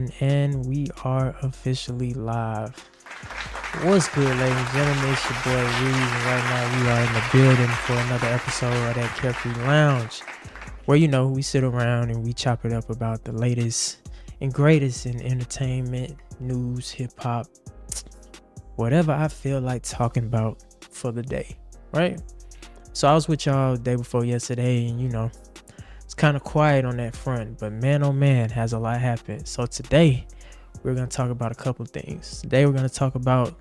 And we are officially live. What's good, ladies and gentlemen? It's your boy Ríez, and right now we are in the building for another episode of that Carefree Lounge, where we sit around and we chop it up about the latest and greatest in entertainment, news, hip-hop, whatever I feel like talking about for the day, right? So I was with y'all the day before yesterday, and it's kind of quiet on that front, but man, oh man, has a lot happened. So today we're going to talk about a couple of things. Today we're going to talk about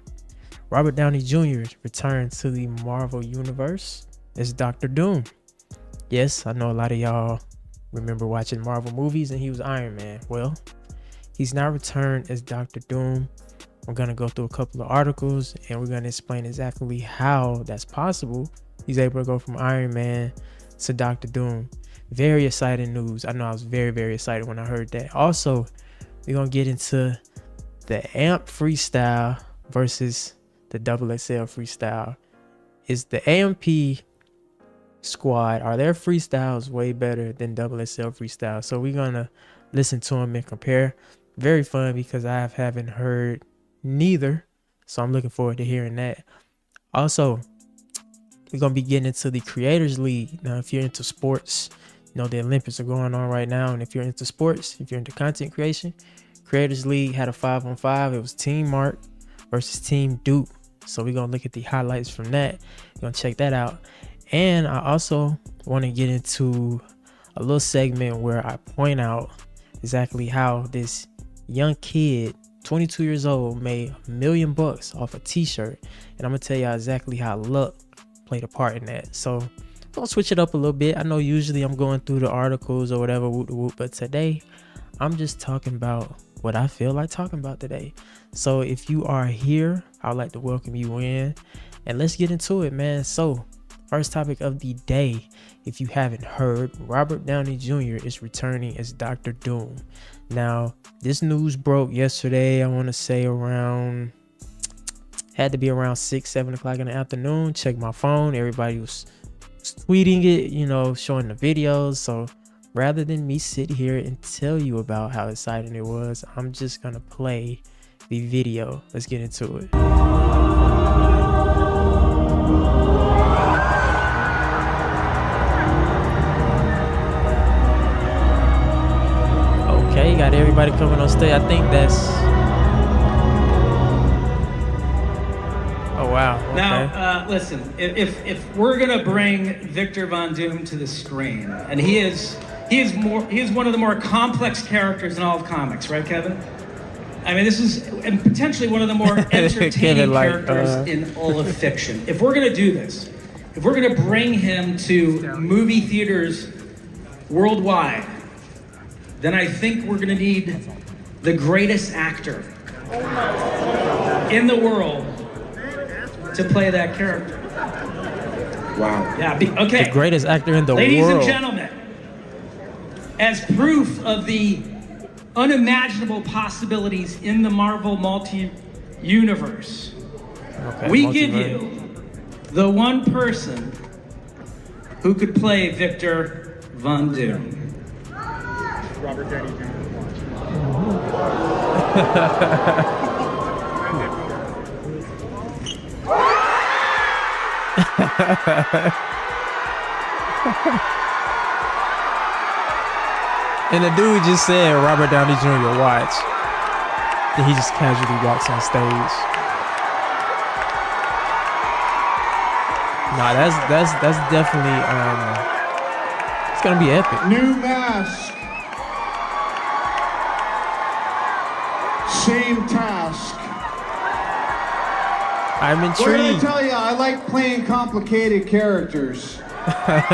Robert Downey Jr.'s return to the Marvel Universe as Dr. Doom. Yes, I know a lot of y'all remember watching Marvel movies and he was Iron Man. Well, he's now returned as Dr. Doom. We're going to go through a couple of articles and we're going to explain exactly how that's possible. He's able to go from Iron Man to Dr. Doom. Very exciting news. I know I was very, very excited when I heard that. Also, we're going to get into the AMP Freestyle versus the XXL Freestyle. Is the AMP squad, are their freestyles way better than XXL Freestyle? So we're going to listen to them and compare. Very fun because I haven't heard neither. So I'm looking forward to hearing that. Also, we're going to be getting into the Creators League. Now, if you're into sports, the Olympics are going on right now. And if you're into sports, if you're into content creation, Creators League had a 5-on-5. It was Team Mark versus Team Duke. So we're going to look at the highlights from that. We're going to check that out. And I also want to get into a little segment where I point out exactly how this young kid, 22 years old, made $1 million off a t-shirt. And I'm going to tell y'all exactly how luck played a part in that. So I'm gonna switch it up a little bit. I know usually I'm going through the articles or whatever, but today I'm just talking about what I feel like talking about today. So if you are here, I would like to welcome you in and let's get into it, man. So first topic of the day, if you haven't heard, Robert Downey Jr. is returning as Dr. Doom. Now, this news broke yesterday. I want to say had to be around 6-7 o'clock in the afternoon. Check my phone. Everybody was tweeting it, showing the videos. So rather than me sit here and tell you about how exciting it was, I'm just gonna play the video. Let's get into it. Okay, got everybody coming on stage. I think that's... Oh wow. Okay. Now, listen. If we're gonna bring Victor Von Doom to the screen, and he is one of the more complex characters in all of comics, right, Kevin? I mean, this is potentially one of the more entertaining characters in all of fiction. If we're gonna do this, if we're gonna bring him to movie theaters worldwide, then I think we're gonna need the greatest actor in the world to play that character. Wow. Yeah, okay. The greatest actor in the Ladies world. Ladies and gentlemen, as proof of the unimaginable possibilities in the Marvel multi-universe, we give you the one person who could play Victor Von Doom. Robert Downey Jr. And the dude just said Robert Downey Jr. watch. Then he just casually walks on stage. Nah, that's definitely it's gonna be epic. New mask. Same task. I'm What did I intrigued. tell you? I like playing complicated characters. Wow.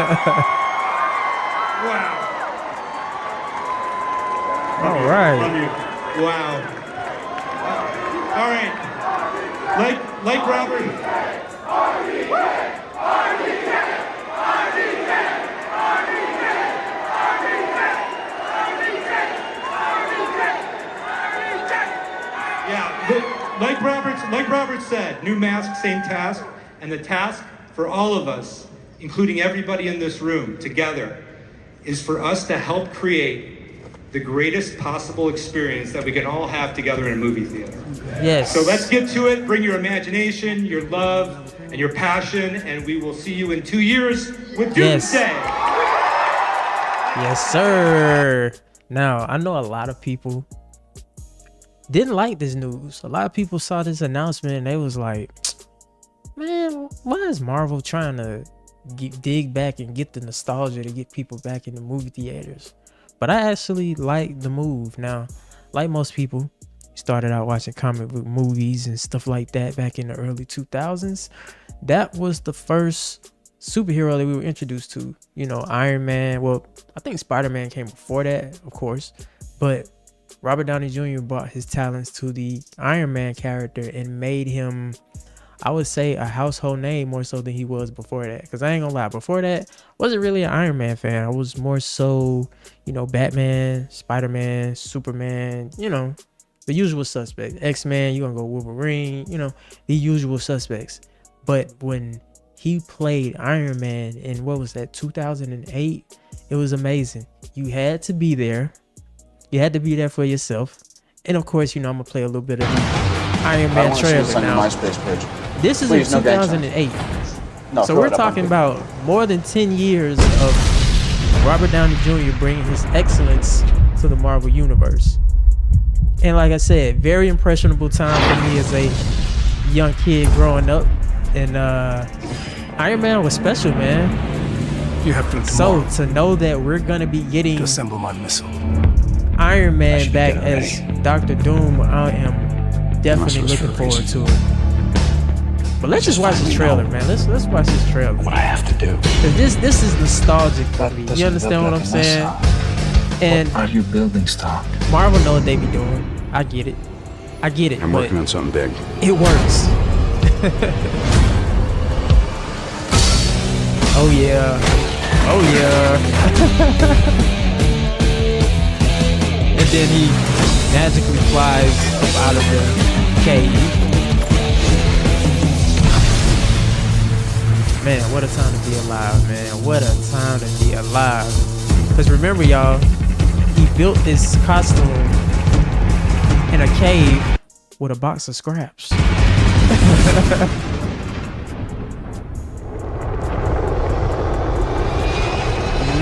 All right. Wow. All right. Like Robert. Like Robert said, new mask, same task, and the task for all of us, including everybody in this room together, is for us to help create the greatest possible experience that we can all have together in a movie theater. Yes. So let's get to it. Bring your imagination, your love, and your passion, and we will see you in 2 years with Doomsday. Yes, sir. Now, I know a lot of people didn't like this news. A lot of people saw this announcement and they was like, man, why is Marvel trying to dig back and get the nostalgia to get people back in the movie theaters? But I actually like the move. Now, like most people, started out watching comic book movies and stuff like that back in the early 2000s. That was the first superhero that we were introduced to. You know, Iron Man. Well, I think Spider-Man came before that, of course. But Robert Downey Jr. brought his talents to the Iron Man character and made him, I would say, a household name more so than he was before that. Because I ain't gonna lie, before that, I wasn't really an Iron Man fan. I was more so, you know, Batman, Spider-Man, Superman, you know, the usual suspects. X-Men, you're gonna go Wolverine, you know, the usual suspects. But when he played Iron Man in, what was that, 2008, it was amazing. You had to be there. You had to be there for yourself. And of course, you know, I'm gonna play a little bit of the Iron Man trailer now. MySpace page. This is Please, in no 2008. No, So we're talking about more than 10 years of Robert Downey Jr. bringing his excellence to the Marvel Universe. And like I said, very impressionable time for me as a young kid growing up. And Iron Man was special, man. You have to So to know that we're gonna be getting to assemble my missile. Iron Man should back get as ready. Dr. Doom, I am definitely Muscles looking for a forward reason. to it. But let's just watch this trailer, man. Let's watch this trailer. What I have to do. 'Cause this is nostalgic for me. You understand what I'm saying? And Are you building stock? Marvel know what they be doing. I get it. I'm but working on something big. it works. Oh yeah. Oh yeah. And then he magically flies up out of the cave. Man, what a time to be alive, man. What a time to be alive. Because remember, y'all, he built this costume in a cave with a box of scraps.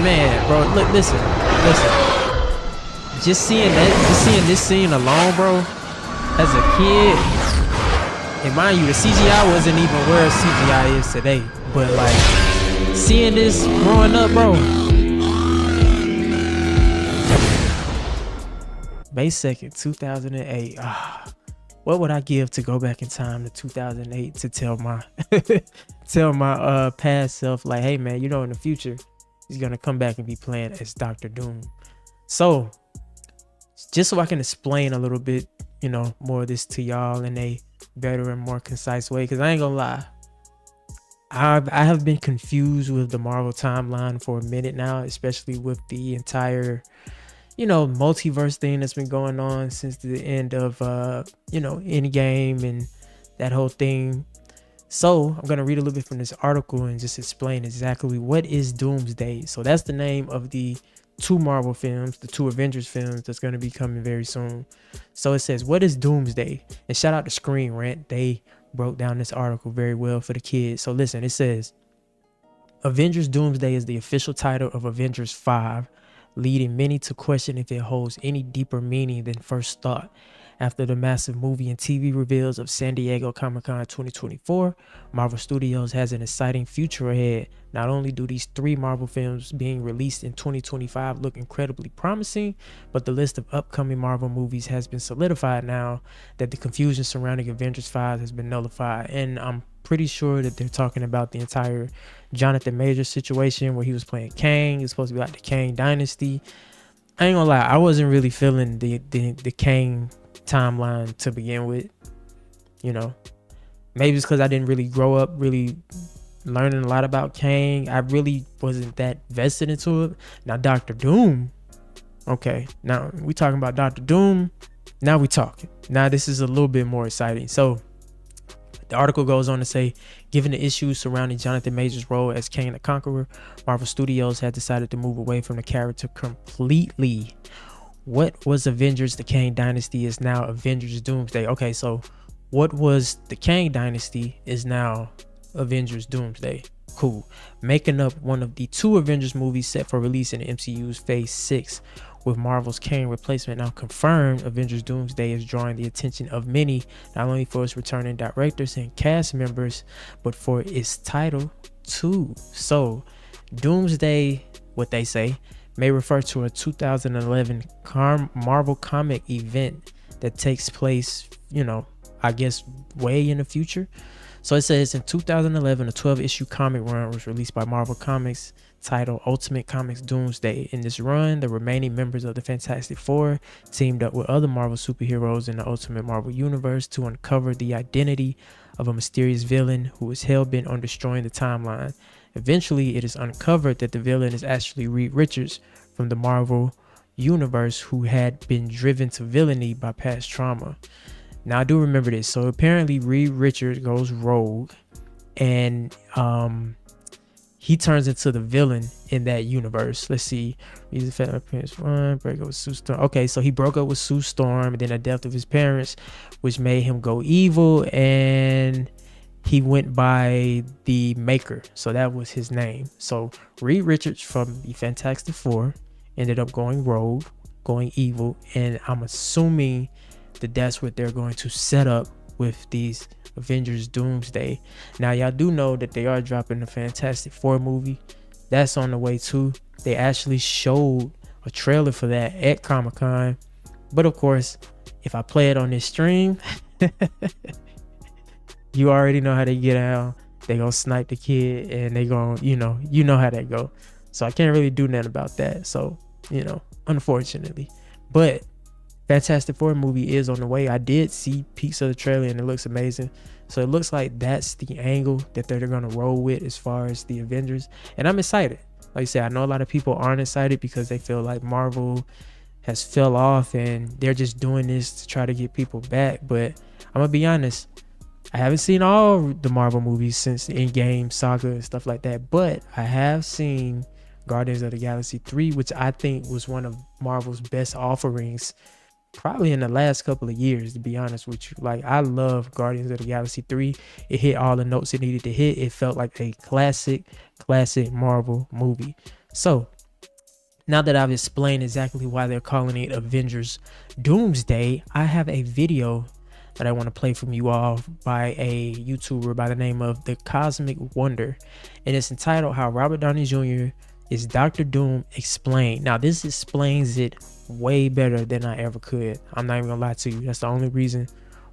Man, bro, look, listen. Just seeing this scene alone, bro, as a kid, and mind you, the CGI wasn't even where CGI is today. But like, seeing this growing up, bro. May 2nd, 2008. What would I give to go back in time to 2008 to tell my past self, like, hey man, you know, in the future he's gonna come back and be playing as Dr. Doom. So just so I can explain a little bit, you know, more of this to y'all in a better and more concise way, because I ain't gonna lie, I have been confused with the Marvel timeline for a minute now, especially with the entire, you know, multiverse thing that's been going on since the end of you know, Endgame and that whole thing. So I'm gonna read a little bit from this article and just explain exactly what is Doomsday. So that's the name of the two Marvel films, the two Avengers films that's gonna be coming very soon. So it says, what is Doomsday? And shout out to Screen Rant, they broke down this article very well for the kids. So listen, it says, Avengers Doomsday is the official title of Avengers 5, leading many to question if it holds any deeper meaning than first thought. After the massive movie and TV reveals of San Diego Comic-Con 2024, Marvel Studios has an exciting future ahead. Not only do these three Marvel films being released in 2025 look incredibly promising, but the list of upcoming Marvel movies has been solidified now that the confusion surrounding Avengers 5 has been nullified. And I'm pretty sure that they're talking about the entire Jonathan Majors situation where he was playing Kang. It's supposed to be like the Kang Dynasty. I ain't gonna lie, I wasn't really feeling the Kang timeline to begin with. You know, maybe it's because I didn't really grow up really learning a lot about Kang. I really wasn't that vested into it. Now Dr. Doom, okay, now we talking about Dr. Doom. Now we talking. Now this is a little bit more exciting. So the article goes on to say, given the issues surrounding Jonathan Majors' role as Kang the Conqueror, Marvel Studios had decided to move away from the character completely. what was Avengers the Kang Dynasty is now Avengers Doomsday. Okay, so what was the Kang Dynasty is now Avengers Doomsday. Cool. Making up one of the 2 Avengers movies set for release in the MCU's Phase 6, with Marvel's Kang replacement now confirmed. Avengers Doomsday is drawing the attention of many, not only for its returning directors and cast members, but for its title too. So Doomsday, what they say, may refer to a 2011 Marvel comic event that takes place, you know, I guess way in the future. So it says in 2011, a 12-issue comic run was released by Marvel Comics titled Ultimate Comics Doomsday. In this run, the remaining members of the Fantastic Four teamed up with other Marvel superheroes in the Ultimate Marvel Universe to uncover the identity of a mysterious villain who is hell-bent on destroying the timeline. Eventually, it is uncovered that the villain is actually Reed Richards from the Marvel Universe, who had been driven to villainy by past trauma. Now, I do remember this. So apparently Reed Richards goes rogue, and he turns into the villain in that universe. Let's see. He's a fat appearance one, break up with Sue Storm. Okay, so he broke up with Sue Storm, and then the death of his parents, which made him go evil, and he went by the Maker. So that was his name. So Reed Richards from the Fantastic Four ended up going rogue, going evil, and I'm assuming that that's what they're going to set up with these Avengers Doomsday. Now, y'all do know that they are dropping the Fantastic Four movie. That's on the way too. They actually showed a trailer for that at Comic-Con. But of course, if I play it on this stream, you already know how they get out. They gonna snipe the kid, and they gonna, you know how that go. So I can't really do nothing about that. So, unfortunately. But Fantastic Four movie is on the way. I did see peeks of the trailer, and it looks amazing. So it looks like that's the angle that they're gonna roll with as far as the Avengers, and I'm excited. Like I said, I know a lot of people aren't excited because they feel like Marvel has fell off and they're just doing this to try to get people back. But I'm gonna be honest, I haven't seen all the Marvel movies since the Endgame saga and stuff like that, but I have seen Guardians of the Galaxy 3, which I think was one of Marvel's best offerings probably in the last couple of years, to be honest with you. Like, I love Guardians of the Galaxy 3. It hit all the notes it needed to hit. It felt like a classic Marvel movie. So now that I've explained exactly why they're calling it Avengers Doomsday, I have a video that I want to play from you all by a YouTuber by the name of The Cosmic Wonder, and it's entitled How Robert Downey Jr. is Dr. Doom Explained. Now, this explains it way better than I ever could. I'm not even gonna lie to you. That's the only reason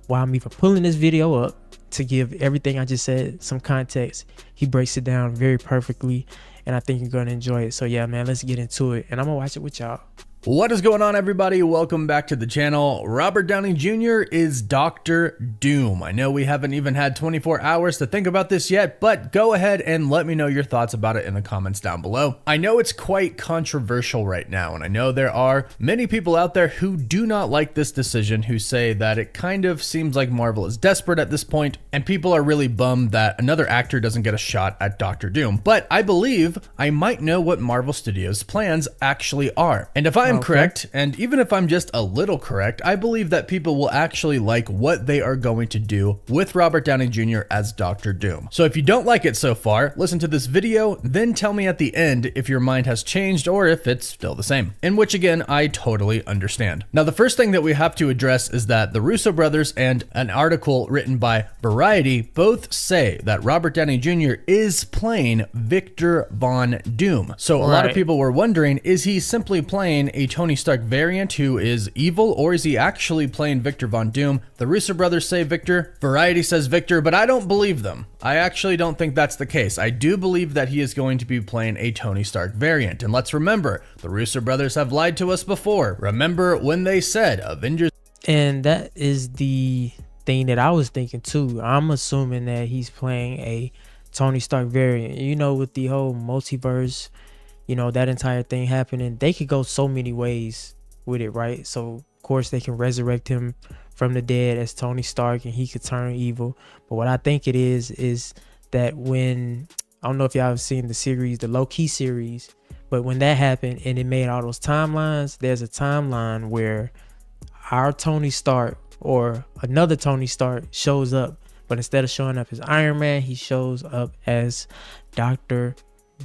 why I'm even pulling this video up, to give everything I just said some context. He breaks it down very perfectly, and I think you're gonna enjoy it. So yeah, man, let's get into it, and I'm gonna watch it with y'all. What is going on, everybody? Welcome back to the channel. Robert Downey Jr. is Dr. Doom. I know we haven't even had 24 hours to think about this yet, but go ahead and let me know your thoughts about it in the comments down below. I know it's quite controversial right now, and I know there are many people out there who do not like this decision, who say that it kind of seems like Marvel is desperate at this point, and people are really bummed that another actor doesn't get a shot at Dr. Doom. But I believe I might know what Marvel Studios' plans actually are. And if I'm correct, and even if I'm just a little correct, I believe that people will actually like what they are going to do with Robert Downey Jr. as Dr. Doom. So if you don't like it so far, listen to this video, then tell me at the end if your mind has changed or if it's still the same, in which again, I totally understand. Now, the first thing that we have to address is that the Russo brothers and an article written by Variety both say that Robert Downey Jr. is playing Victor Von Doom. So a lot of people were wondering, is he simply playing a Tony Stark variant who is evil, or is he actually playing Victor Von Doom? The Russo brothers say Victor, Variety says Victor, but I don't believe them. I actually don't think that's the case. I do believe that he is going to be playing a Tony Stark variant. And let's remember, the Russo brothers have lied to us before. Remember when they said Avengers? And that is the thing that I was thinking too. I'm assuming that he's playing a Tony Stark variant. You know, with the whole multiverse, you know, that entire thing happening, they could go so many ways with it, right? So of course they can resurrect him from the dead as Tony Stark and he could turn evil. But what I think it is that when I don't know if y'all have seen the series, the Low Key series, but when that happened and it made all those timelines, there's a timeline where our Tony Stark or another Tony Stark shows up, but instead of showing up as Iron Man, he shows up as Dr.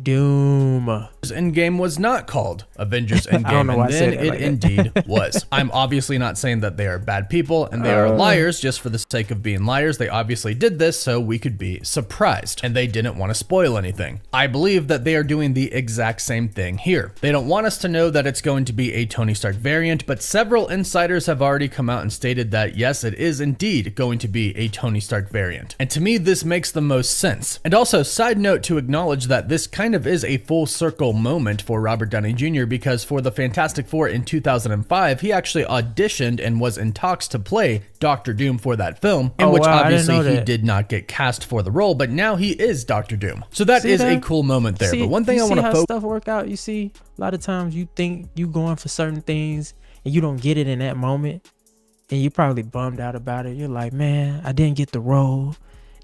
Doom. Endgame was not called Avengers Endgame, and then it like indeed was. I'm obviously not saying that they are bad people and they are liars just for the sake of being liars. They obviously did this so we could be surprised, and they didn't want to spoil anything. I believe that they are doing the exact same thing here. They don't want us to know that it's going to be a Tony Stark variant, but several insiders have already come out and stated that yes, it is indeed going to be a Tony Stark variant. And to me, this makes the most sense. And also, side note to acknowledge that this kind of is a full circle moment for Robert Downey Jr. because for the Fantastic Four in 2005, he actually auditioned and was in talks to play Dr. Doom for that film, in which obviously he did not get cast for the role, but now he is Dr. Doom. So that is a cool moment there. But one thing I want to focus stuff work out, you see, a lot of times you think you going for certain things and you don't get it in that moment, and you're probably bummed out about it. You're like, man, I didn't get the role.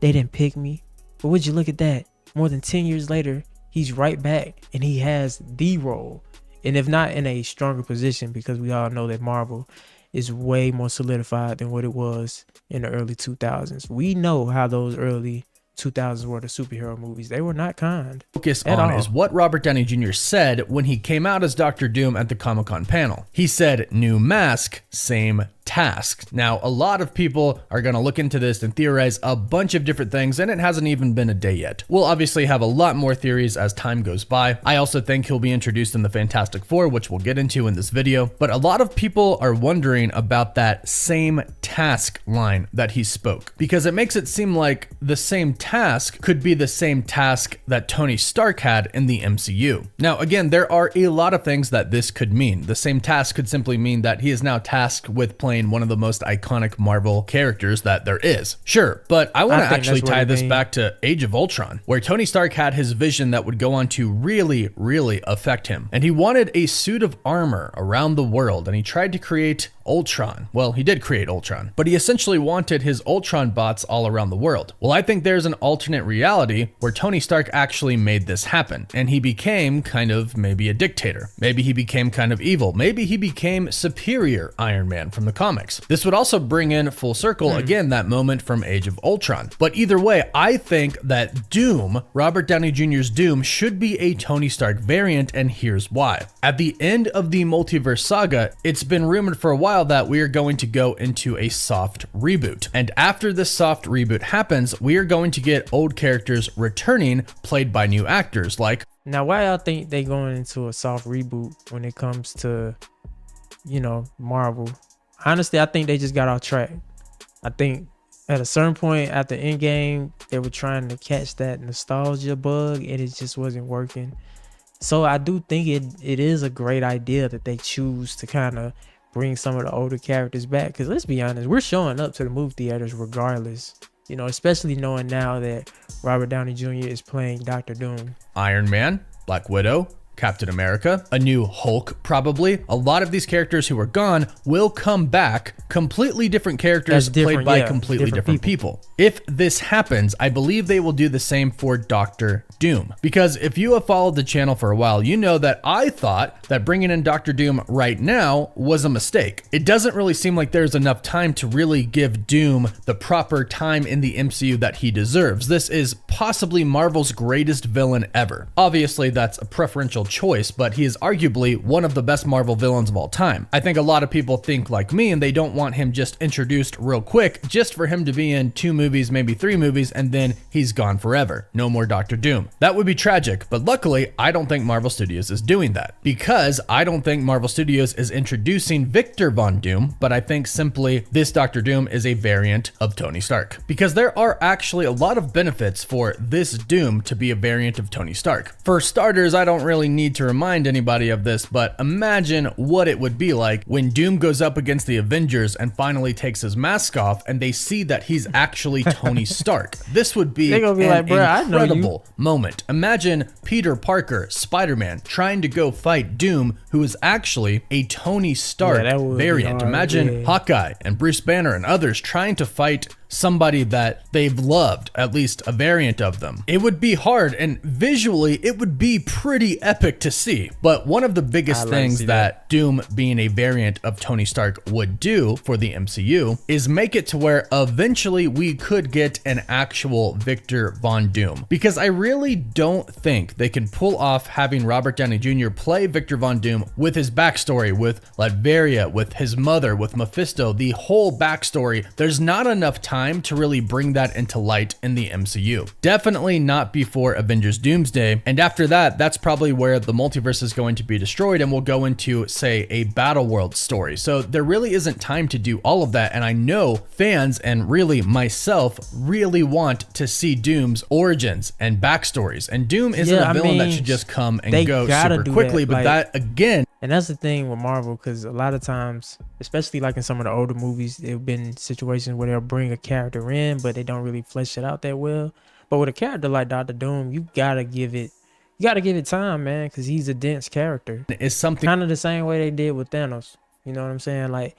They didn't pick me. But would you look at that? More than 10 years later, he's right back and he has the role. And if not in a stronger position, because we all know that Marvel is way more solidified than what it was in the early 2000s. We know how those early 2000s were the superhero movies. They were not kind. Focus on is what Robert Downey Jr. said when he came out as Dr. Doom at the Comic-Con panel. He said, "New mask, same task." Now, a lot of people are going to look into this and theorize a bunch of different things, and it hasn't even been a day yet. We'll obviously have a lot more theories as time goes by. I also think he'll be introduced in the Fantastic Four, which we'll get into in this video. But a lot of people are wondering about that same task line that he spoke, because it makes it seem like the same task could be the same task that Tony Stark had in the MCU. Now, again, there are a lot of things that this could mean. The same task could simply mean that he is now tasked with playing one of the most iconic Marvel characters that there is. Sure, but I want to actually tie this back to Age of Ultron, where Tony Stark had his vision that would go on to really, really affect him. And he wanted a suit of armor around the world, and he tried to create Ultron. Well, he did create Ultron, but he essentially wanted his Ultron bots all around the world. Well, I think there's an alternate reality where Tony Stark actually made this happen, and he became kind of maybe a dictator. Maybe he became kind of evil. Maybe he became superior Iron Man from the comics. This would also bring in full circle, again, that moment from Age of Ultron. But either way, I think that Doom, Robert Downey Jr.'s Doom, should be a Tony Stark variant, and here's why. At the end of the multiverse saga, it's been rumored for a while that we are going to go into a soft reboot. And after this soft reboot happens, we are going to get old characters returning, played by new actors like... Now, why y'all think they going into a soft reboot when it comes to, you know, Marvel? Honestly, I think they just got off track. I think at a certain point after Endgame, they were trying to catch that nostalgia bug and it just wasn't working. So I do think it is a great idea that they choose to kind of bring some of the older characters back. Because let's be honest, we're showing up to the movie theaters regardless. You know, especially knowing now that Robert Downey Jr. is playing Dr. Doom. Iron Man, Black Widow, Captain America, a new Hulk probably. A lot of these characters who are gone will come back, completely different characters played by completely different people. If this happens, I believe they will do the same for Dr. Doom. Because if you have followed the channel for a while, you know that I thought that bringing in Dr. Doom right now was a mistake. It doesn't really seem like there's enough time to really give Doom the proper time in the MCU that he deserves. This is possibly Marvel's greatest villain ever. Obviously, that's a preferential choice, but he is arguably one of the best Marvel villains of all time. I think a lot of people think like me, and they don't want him just introduced real quick, just for him to be in 2 movies, maybe 3 movies, and then he's gone forever. No more Dr. Doom. That would be tragic, but luckily, I don't think Marvel Studios is doing that, because I don't think Marvel Studios is introducing Victor Von Doom, but I think simply this Dr. Doom is a variant of Tony Stark, because there are actually a lot of benefits for this Doom to be a variant of Tony Stark. For starters, I don't really need to remind anybody of this, but imagine what it would be like when Doom goes up against the Avengers and finally takes his mask off and they see that he's actually Tony Stark. This would be an incredible moment. Imagine Peter Parker, Spider-Man, trying to go fight Doom, who is actually a Tony Stark variant. Imagine Hawkeye and Bruce Banner and others trying to fight somebody that they've loved, at least a variant of them. It would be hard, and visually it would be pretty epic to see. But one of the biggest things that Doom being a variant of Tony Stark would do for the MCU is make it to where eventually we could get an actual Victor Von Doom, because I really don't think they can pull off having Robert Downey Jr. play Victor Von Doom with his backstory, with Latveria, with his mother, with Mephisto, the whole backstory. There's not enough time to really bring that into light in the MCU. Definitely not before Avengers Doomsday, and after that, that's probably where the multiverse is going to be destroyed and we'll go into, say, a Battle World story. So there really isn't time to do all of that, and I know fans, and really myself, really want to see Doom's origins and backstories. And Doom isn't a villain that should just come and go super quickly, but that again. And that's the thing with Marvel, because a lot of times, especially like in some of the older movies, there have been situations where they'll bring a character in, but they don't really flesh it out that well. But with a character like Dr. Doom, you gotta give it time, man, because he's a dense character. It's something kind of the same way they did with Thanos. You know what I'm saying? Like,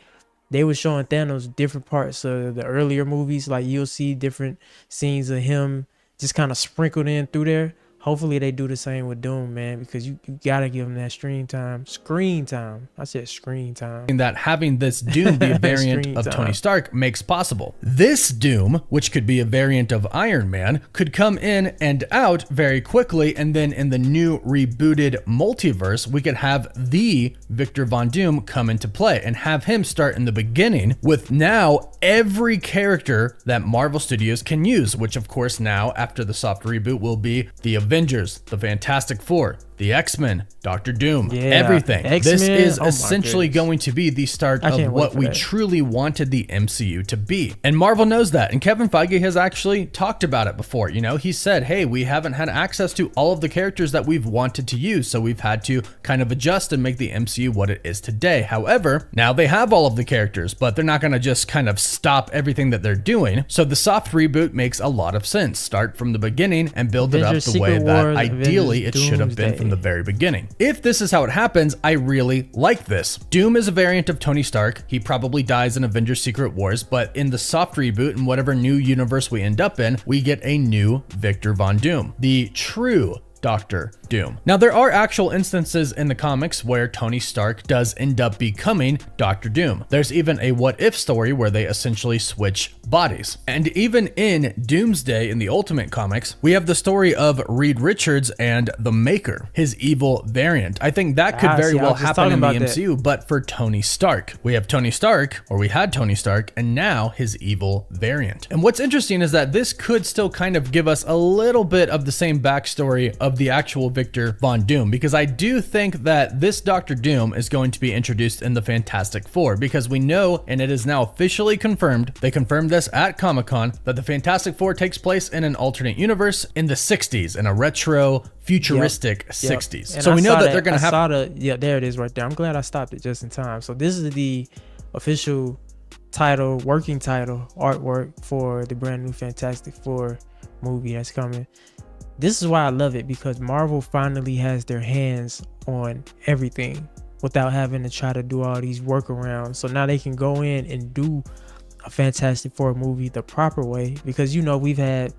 they were showing Thanos different parts of the earlier movies. Like, you'll see different scenes of him just kind of sprinkled in through there. Hopefully they do the same with Doom, man, because you gotta give him that screen time. I said screen time. That having this Doom be a variant of Tony Stark makes possible. This Doom, which could be a variant of Iron Man, could come in and out very quickly, and then in the new rebooted multiverse, we could have the Victor Von Doom come into play and have him start in the beginning with now every character that Marvel Studios can use, which of course now, after the soft reboot, will be the Avengers, the Fantastic Four, the X-Men, Doctor Doom, everything. This is essentially going to be the start of what we truly wanted the MCU to be. And Marvel knows that. And Kevin Feige has actually talked about it before. You know, he said, hey, we haven't had access to all of the characters that we've wanted to use, so we've had to kind of adjust and make the MCU what it is today. However, now they have all of the characters, but they're not going to just kind of stop everything that they're doing. So the soft reboot makes a lot of sense. Start from the beginning and build it up the way that ideally it should have been from the very beginning. If this is how it happens, I really like this. Doom is a variant of Tony Stark. He probably dies in Avengers Secret Wars, but in the soft reboot and whatever new universe we end up in, we get a new Victor Von Doom, the true Dr. Doom. Now, there are actual instances in the comics where Tony Stark does end up becoming Dr. Doom. There's even a what if story where they essentially switch bodies. And even in Doomsday in the Ultimate Comics, we have the story of Reed Richards and the Maker, his evil variant. I think that could very well happen in the MCU, but for Tony Stark. We have Tony Stark, or we had Tony Stark, and now his evil variant. And what's interesting is that this could still kind of give us a little bit of the same backstory of the actual Victor Von Doom, because I do think that this Dr. Doom is going to be introduced in the Fantastic Four, because we know, and it is now officially confirmed, they confirmed this at Comic-Con, that the Fantastic Four takes place in an alternate universe in the 60s, in a retro futuristic 60s. So we know that they're going to have... there it is right there. I'm glad I stopped it just in time. So this is the official title, working title, artwork for the brand new Fantastic Four movie that's coming. This is why I love it, because Marvel finally has their hands on everything without having to try to do all these workarounds. So now they can go in and do a Fantastic Four movie the proper way, because, you know, we've had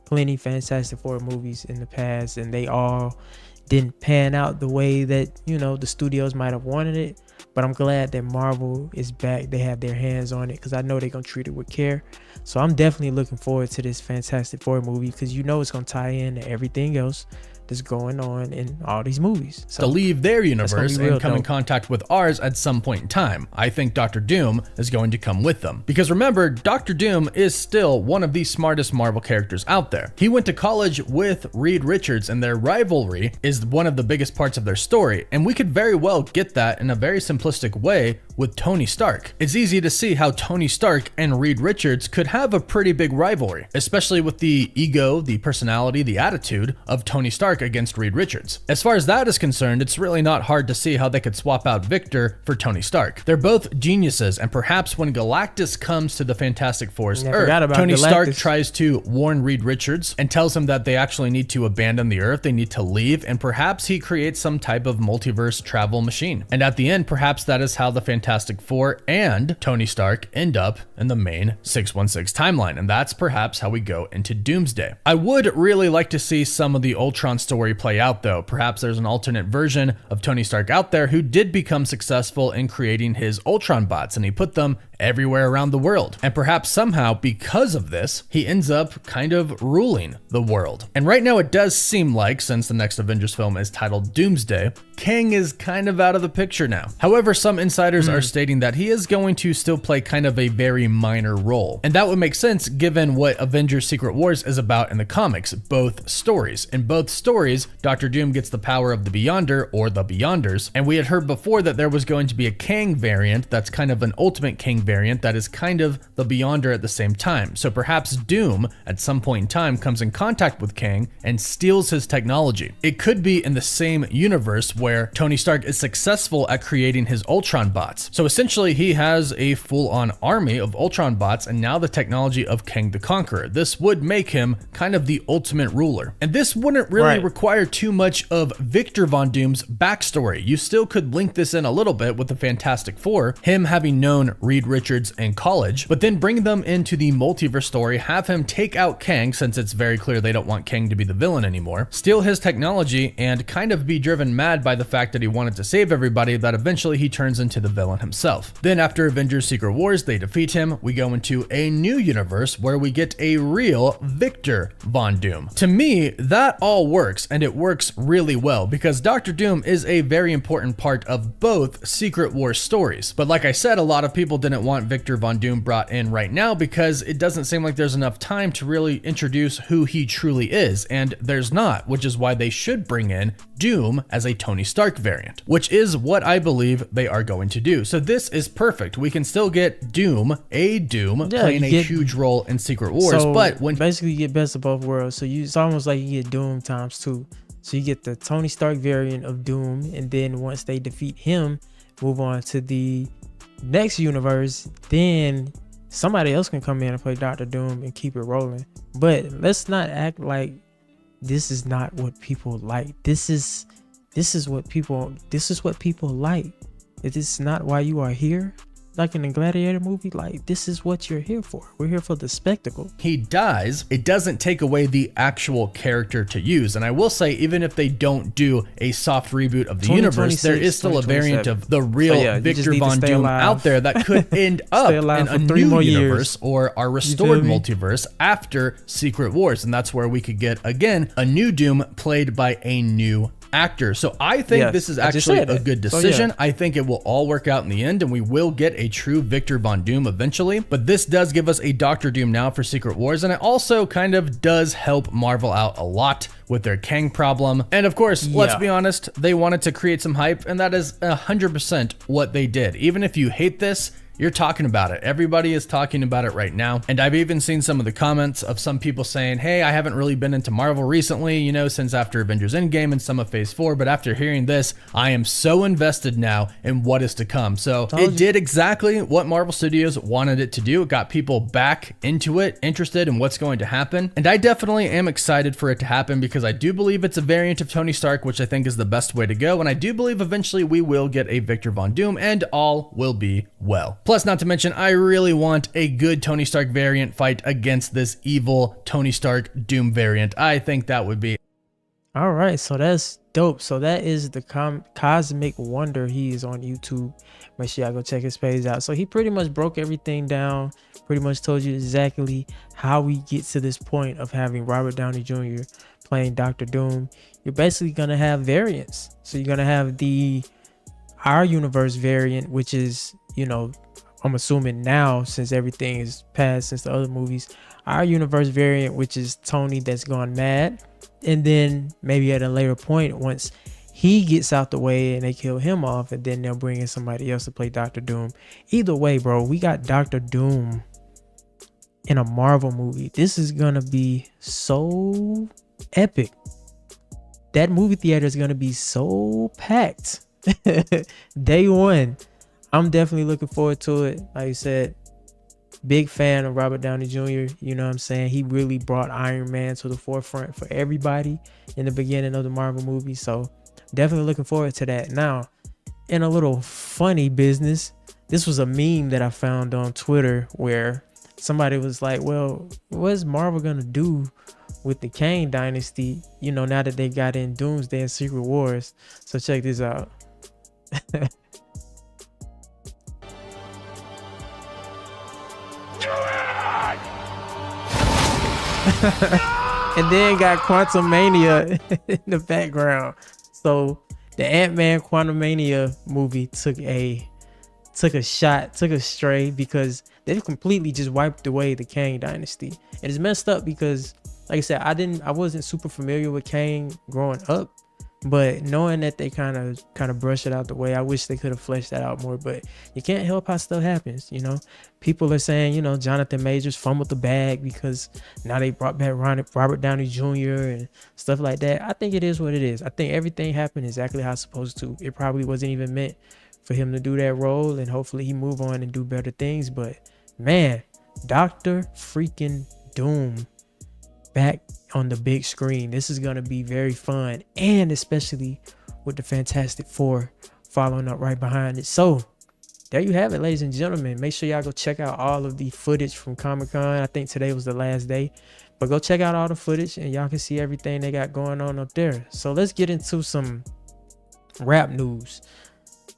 plenty Fantastic Four movies in the past and they all didn't pan out the way that, you know, the studios might have wanted it. But I'm glad that Marvel is back. They have their hands on it, because I know they're going to treat it with care. So I'm definitely looking forward to this Fantastic Four movie, because you know it's going to tie in to everything else that's going on in all these movies. So to leave their universe and come in contact with ours at some point in time. I think Dr. Doom is going to come with them, because remember, Dr. Doom is still one of the smartest Marvel characters out there. He went to college with Reed Richards, and their rivalry is one of the biggest parts of their story, and we could very well get that in a very simplistic way with Tony Stark. It's easy to see how Tony Stark and Reed Richards could have a pretty big rivalry, especially with the ego, the personality, the attitude of Tony Stark against Reed Richards. As far as that is concerned, it's really not hard to see how they could swap out Victor for Tony Stark. They're both geniuses, and perhaps when Galactus comes to the Fantastic Four's Earth, Tony Stark tries to warn Reed Richards and tells him that they actually need to abandon the Earth, they need to leave, and perhaps he creates some type of multiverse travel machine. And at the end, perhaps that is how the Fantastic Fantastic Four and Tony Stark end up in the main 616 timeline, and that's perhaps how we go into Doomsday. I would really like to see some of the Ultron story play out though. Perhaps there's an alternate version of Tony Stark out there who did become successful in creating his Ultron bots, and he put them everywhere around the world. And perhaps somehow because of this, he ends up kind of ruling the world. And right now it does seem like, since the next Avengers film is titled Doomsday, Kang is kind of out of the picture now. However, some insiders are stating that he is going to still play kind of a very minor role. And that would make sense given what Avengers Secret Wars is about in the comics, both stories. In both stories, Dr. Doom gets the power of the Beyonder or the Beyonders, and we had heard before that there was going to be a Kang variant that's kind of an ultimate Kang variant that is kind of the Beyonder at the same time. So perhaps Doom at some point in time comes in contact with Kang and steals his technology. It could be in the same universe where Tony Stark is successful at creating his Ultron bots. So essentially he has a full-on army of Ultron bots and now the technology of Kang the Conqueror. This would make him kind of the ultimate ruler. And this wouldn't really require too much of Victor Von Doom's backstory. You still could link this in a little bit with the Fantastic Four, him having known Reed Richards in college, but then bring them into the multiverse story, have him take out Kang, since it's very clear they don't want Kang to be the villain anymore, steal his technology, and kind of be driven mad by the fact that he wanted to save everybody, that eventually he turns into the villain himself. Then after Avengers Secret Wars, they defeat him. We go into a new universe where we get a real Victor Von Doom. To me, that all works, and it works really well because Dr. Doom is a very important part of both Secret Wars stories. But like I said, a lot of people didn't want Victor Von Doom brought in right now because it doesn't seem like there's enough time to really introduce who he truly is, and there's not, which is why they should bring in Doom as a Tony Stark variant, which is what I believe they are going to do. So this is perfect. We can still get Doom playing a huge role in Secret Wars, but when basically you get best of both worlds. So it's almost like you get Doom times 2. So you get the Tony Stark variant of Doom, and then once they defeat him, move on to the next universe, then somebody else can come in and play Dr. Doom and keep it rolling. But let's not act like this is not what people like. This is what people like. It is not why you are here. Like in the Gladiator movie, like this is what you're here for. We're here for the spectacle. He dies, it doesn't take away the actual character to use. And I will say, even if they don't do a soft reboot of the universe, there is still a variant of the real Victor Von Doom out there that could end up in a new universe or our restored multiverse after Secret Wars. And that's where we could get, again, a new Doom played by a new actor. So I think this is actually a good decision. I think it will all work out in the end and we will get a true Victor Von Doom eventually, but this does give us a Dr. Doom now for Secret Wars, and it also kind of does help Marvel out a lot with their Kang problem. And of course, let's be honest, they wanted to create some hype, and that is 100% what they did. Even if you hate this, you're talking about it. Everybody is talking about it right now. And I've even seen some of the comments of some people saying, hey, I haven't really been into Marvel recently, you know, since after Avengers Endgame and some of Phase 4, but after hearing this, I am so invested now in what is to come. So it did exactly what Marvel Studios wanted it to do. It got people back into it, interested in what's going to happen. And I definitely am excited for it to happen because I do believe it's a variant of Tony Stark, which I think is the best way to go. And I do believe eventually we will get a Victor Von Doom and all will be well. Plus, not to mention, I really want a good Tony Stark variant fight against this evil Tony Stark Doom variant. I think that would be all right. So that's dope. So that is the Cosmic Wonder. He is on YouTube. Make sure y'all go check his page out. So he pretty much broke everything down, pretty much told you exactly how we get to this point of having Robert Downey Jr. playing Dr. Doom. You're basically going to have variants. So you're going to have our universe variant, which is, you know, I'm assuming now, since everything is past, since the other movies, our universe variant, which is Tony that's gone mad. And then maybe at a later point, once he gets out the way and they kill him off, and then they'll bring in somebody else to play Dr. Doom. Either way, bro, we got Dr. Doom in a Marvel movie. This is going to be so epic. That movie theater is going to be so packed. Day one. I'm definitely looking forward to it. Like you said, big fan of Robert Downey Jr. You know what I'm saying? He really brought Iron Man to the forefront for everybody in the beginning of the Marvel movie. So definitely looking forward to that. Now, in a little funny business, this was a meme that I found on Twitter where somebody was like, well, what's Marvel gonna do with the Kang dynasty, you know, now that they got in Doomsday and Secret Wars? So check this out. And then got Quantumania in the background. So the Ant-Man Quantumania movie took a stray because they've completely just wiped away the Kang dynasty. And it's messed up because, like I said, I wasn't super familiar with Kang growing up, but knowing that they kind of brush it out the way, I wish they could have fleshed that out more. But you can't help how stuff happens, you know. People are saying, you know, Jonathan Majors fumbled the bag because now they brought back Robert Downey Jr. and stuff like that. I think it is what it is. I think everything happened exactly how it's supposed to. It probably wasn't even meant for him to do that role, and hopefully he move on and do better things. But man, Dr. freaking Doom back on the big screen. This is going to be very fun, and especially with the Fantastic Four following up right behind it. So there you have it, ladies and gentlemen. Make sure y'all go check out all of the footage from Comic-Con. I think today was the last day, but go check out all the footage and y'all can see everything they got going on up there. So let's get into some rap news.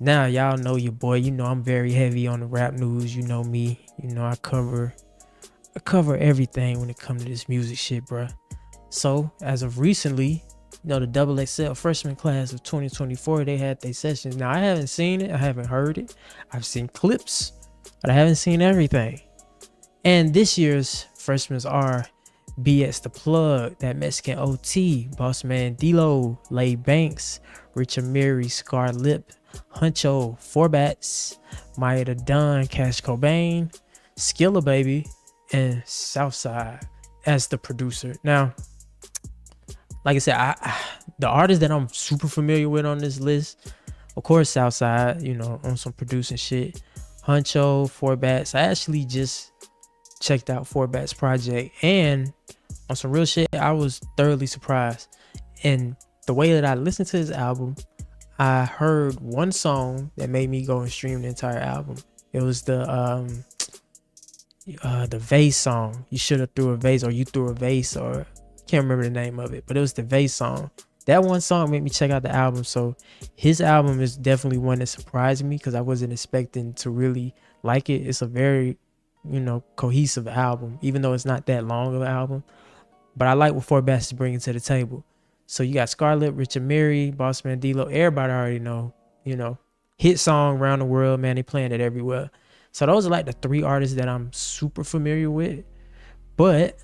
Now, y'all know your boy. You know I'm very heavy on the rap news. You know me. You know I cover everything when it comes to this music shit, bruh. So as of recently, you know, the XXL freshman class of 2024, they had their sessions. Now I haven't seen it, I haven't heard it, I've seen clips, but I haven't seen everything. And this year's freshmen are BX the Plug, That Mexican OT, Boss Man D-Lo, Lay Banks, Richard Mary, Scar Lip, Huncho, Four Bats, Maya the Don, Cash Cobain, Skilla Baby, and Southside as the producer. Now, like I said, the artists that I'm super familiar with on this list, of course, Southside, you know, on some producing shit. Huncho, Four Bats. I actually just checked out Four Bats project, and on some real shit, I was thoroughly surprised. And the way that I listened to his album, I heard one song that made me go and stream the entire album. It was the vase song. You should have threw a vase, or you threw a vase, or can't remember the name of it, but it was the vase song. That one song made me check out the album. So his album is definitely one that surprised me because I wasn't expecting to really like it. It's a very, you know, cohesive album, even though it's not that long of an album. But I like what Four Bats is bringing to the table. So you got Scarlett, Richard Mary, Boss Man D-Lo. Everybody already know, you know, hit song around the world, man. They playing it everywhere. So those are like the three artists that I'm super familiar with. But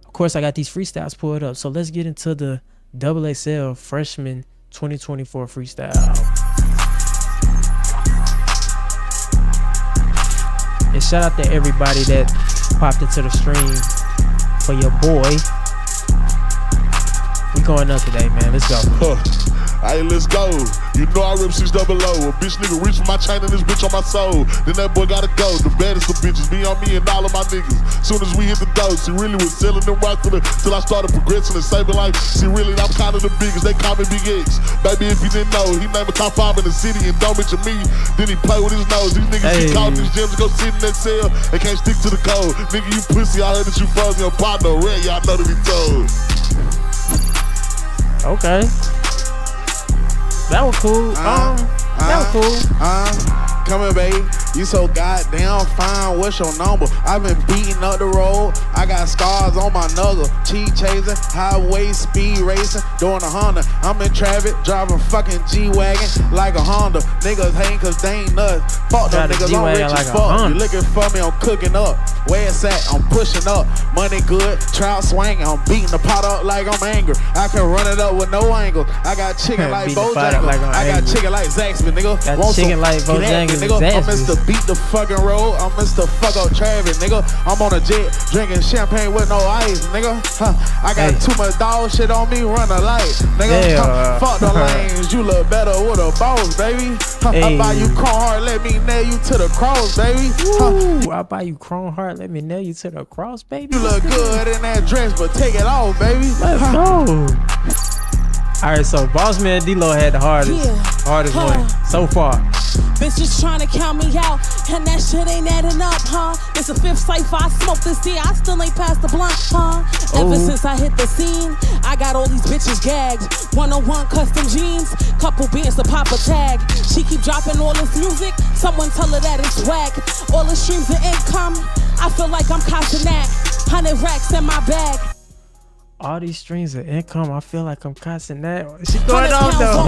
of course, I got these freestyles pulled up. So let's get into the XXL Freshman 2024 freestyle. And shout out to everybody that popped into the stream for your boy. We going up today, man. Let's go. Hey, let's go. You know I rip 600. A bitch nigga reach for my chain and this bitch on my soul. Then that boy gotta go. The baddest of bitches be on me and all of my niggas. Soon as we hit the dough, she really was selling them rocks till I started progressing and saving life. See, really, I'm kind of the biggest. They call me Big X. Baby, if you didn't know, he named a top 5 in the city and don't mention me. Then he play with his nose. These niggas he called these gems to go sit in that cell. They can't stick to the code. Nigga, you pussy. I heard that you frozen your partner. Red, y'all know to be told. Okay. That was cool. That was cool. Come here, babe. You so goddamn fine. What's your number? I've been beating up the road. I got scars on my knuckle. Cheat chasing, highway speed racing, doing a Honda. I'm in traffic, driving fucking G-Wagon like a Honda. Niggas hate cause they ain't nuts. Fuck them niggas, I'm rich as fuck. You looking for me, I'm cooking up. Where it's at, I'm pushing up. Money good, trout swinging. I'm beating the pot up like I'm angry. I can run it up with no angle. I got chicken like Bojangles. I got chicken like Zaxby, nigga. Got chicken like Bojangles. Nigga, I'm Mr. Beat the fucking road. I'm Mr. Fuck up traffic, nigga. I'm on a jet drinking champagne with no ice, nigga. I got too much dog shit on me, run a light, nigga. Fuck the lanes, you look better with a boss, baby. I buy you Chrome Heart, let me nail you to the cross, baby. I buy you Chrome Heart, let me nail you to the cross, baby. You look good in that dress, but take it off, baby. Let's go. All right, so Boss Man D-Lo had the hardest one so far. Bitches trying to count me out, and that shit ain't adding up, huh? It's a fifth cipher, I smoked this year, I still ain't passed the blunt, huh? Ever since I hit the scene, I got all these bitches gagged. 101 custom jeans, couple beans to pop a tag. She keep dropping all this music, someone tell her that it's whack. All the streams of income, I feel like I'm costing that. 100 racks in my bag. All these streams of income, I feel like I'm costing that. She going on though.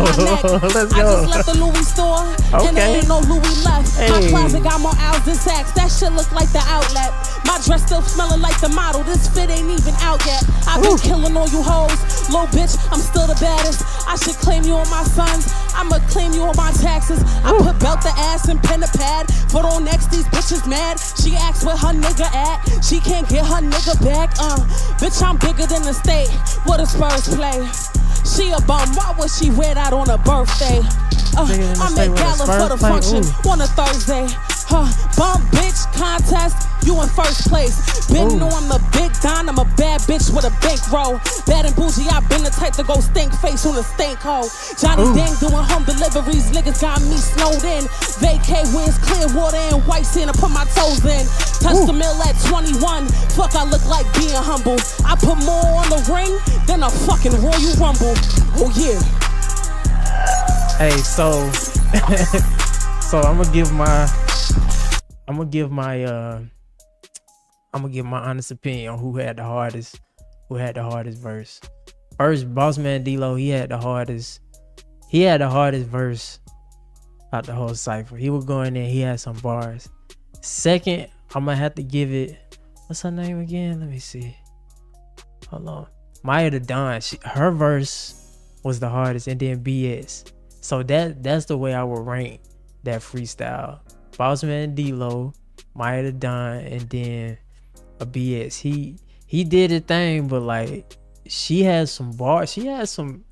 Let's go. I just left the Louis store, and there ain't no Louis left. My closet got more owls than sacks. That shit look like the outlet. My dress still smelling like the model. This fit ain't even out yet. I've been killing all you hoes. Low bitch, I'm still the baddest. I should claim you on my sons. I'ma claim you on my taxes. I put belt the ass and pen the pad. Foot on next, these bitches mad. She asks where her nigga at. She can't get her nigga back. Bitch, I'm bigger than the state. What a Spurs play. She a bum. Why would she wear that on her birthday? I'm at gala for the function on a Thursday. Bum bitch contest, you in first place. Been know I'm the big Don, I'm a bad bitch with a bankroll. Bad and bougie, I been the type to go stink face on a stink hole. Johnny Dang doing home deliveries, niggas got me snowed in. Vacay wins clear water and white sand to put my toes in. Touch the mill at 21, fuck I look like being humble. I put more on the ring than a fucking Royal Rumble. Oh yeah. Hey, so I'm gonna give my honest opinion on who had the hardest verse. First, Boss Man D-Lo, he had the hardest verse out the whole cypher. He was going in, he had some bars. Second, I'm gonna have to give it, what's her name again? Let me see. Hold on. Maya the Don, her verse was the hardest, and then BS. So that's the way I would rank that freestyle. Bossman D-Lo, Maya the Don, and then a BS. He did a thing, but like she had some bars. She had some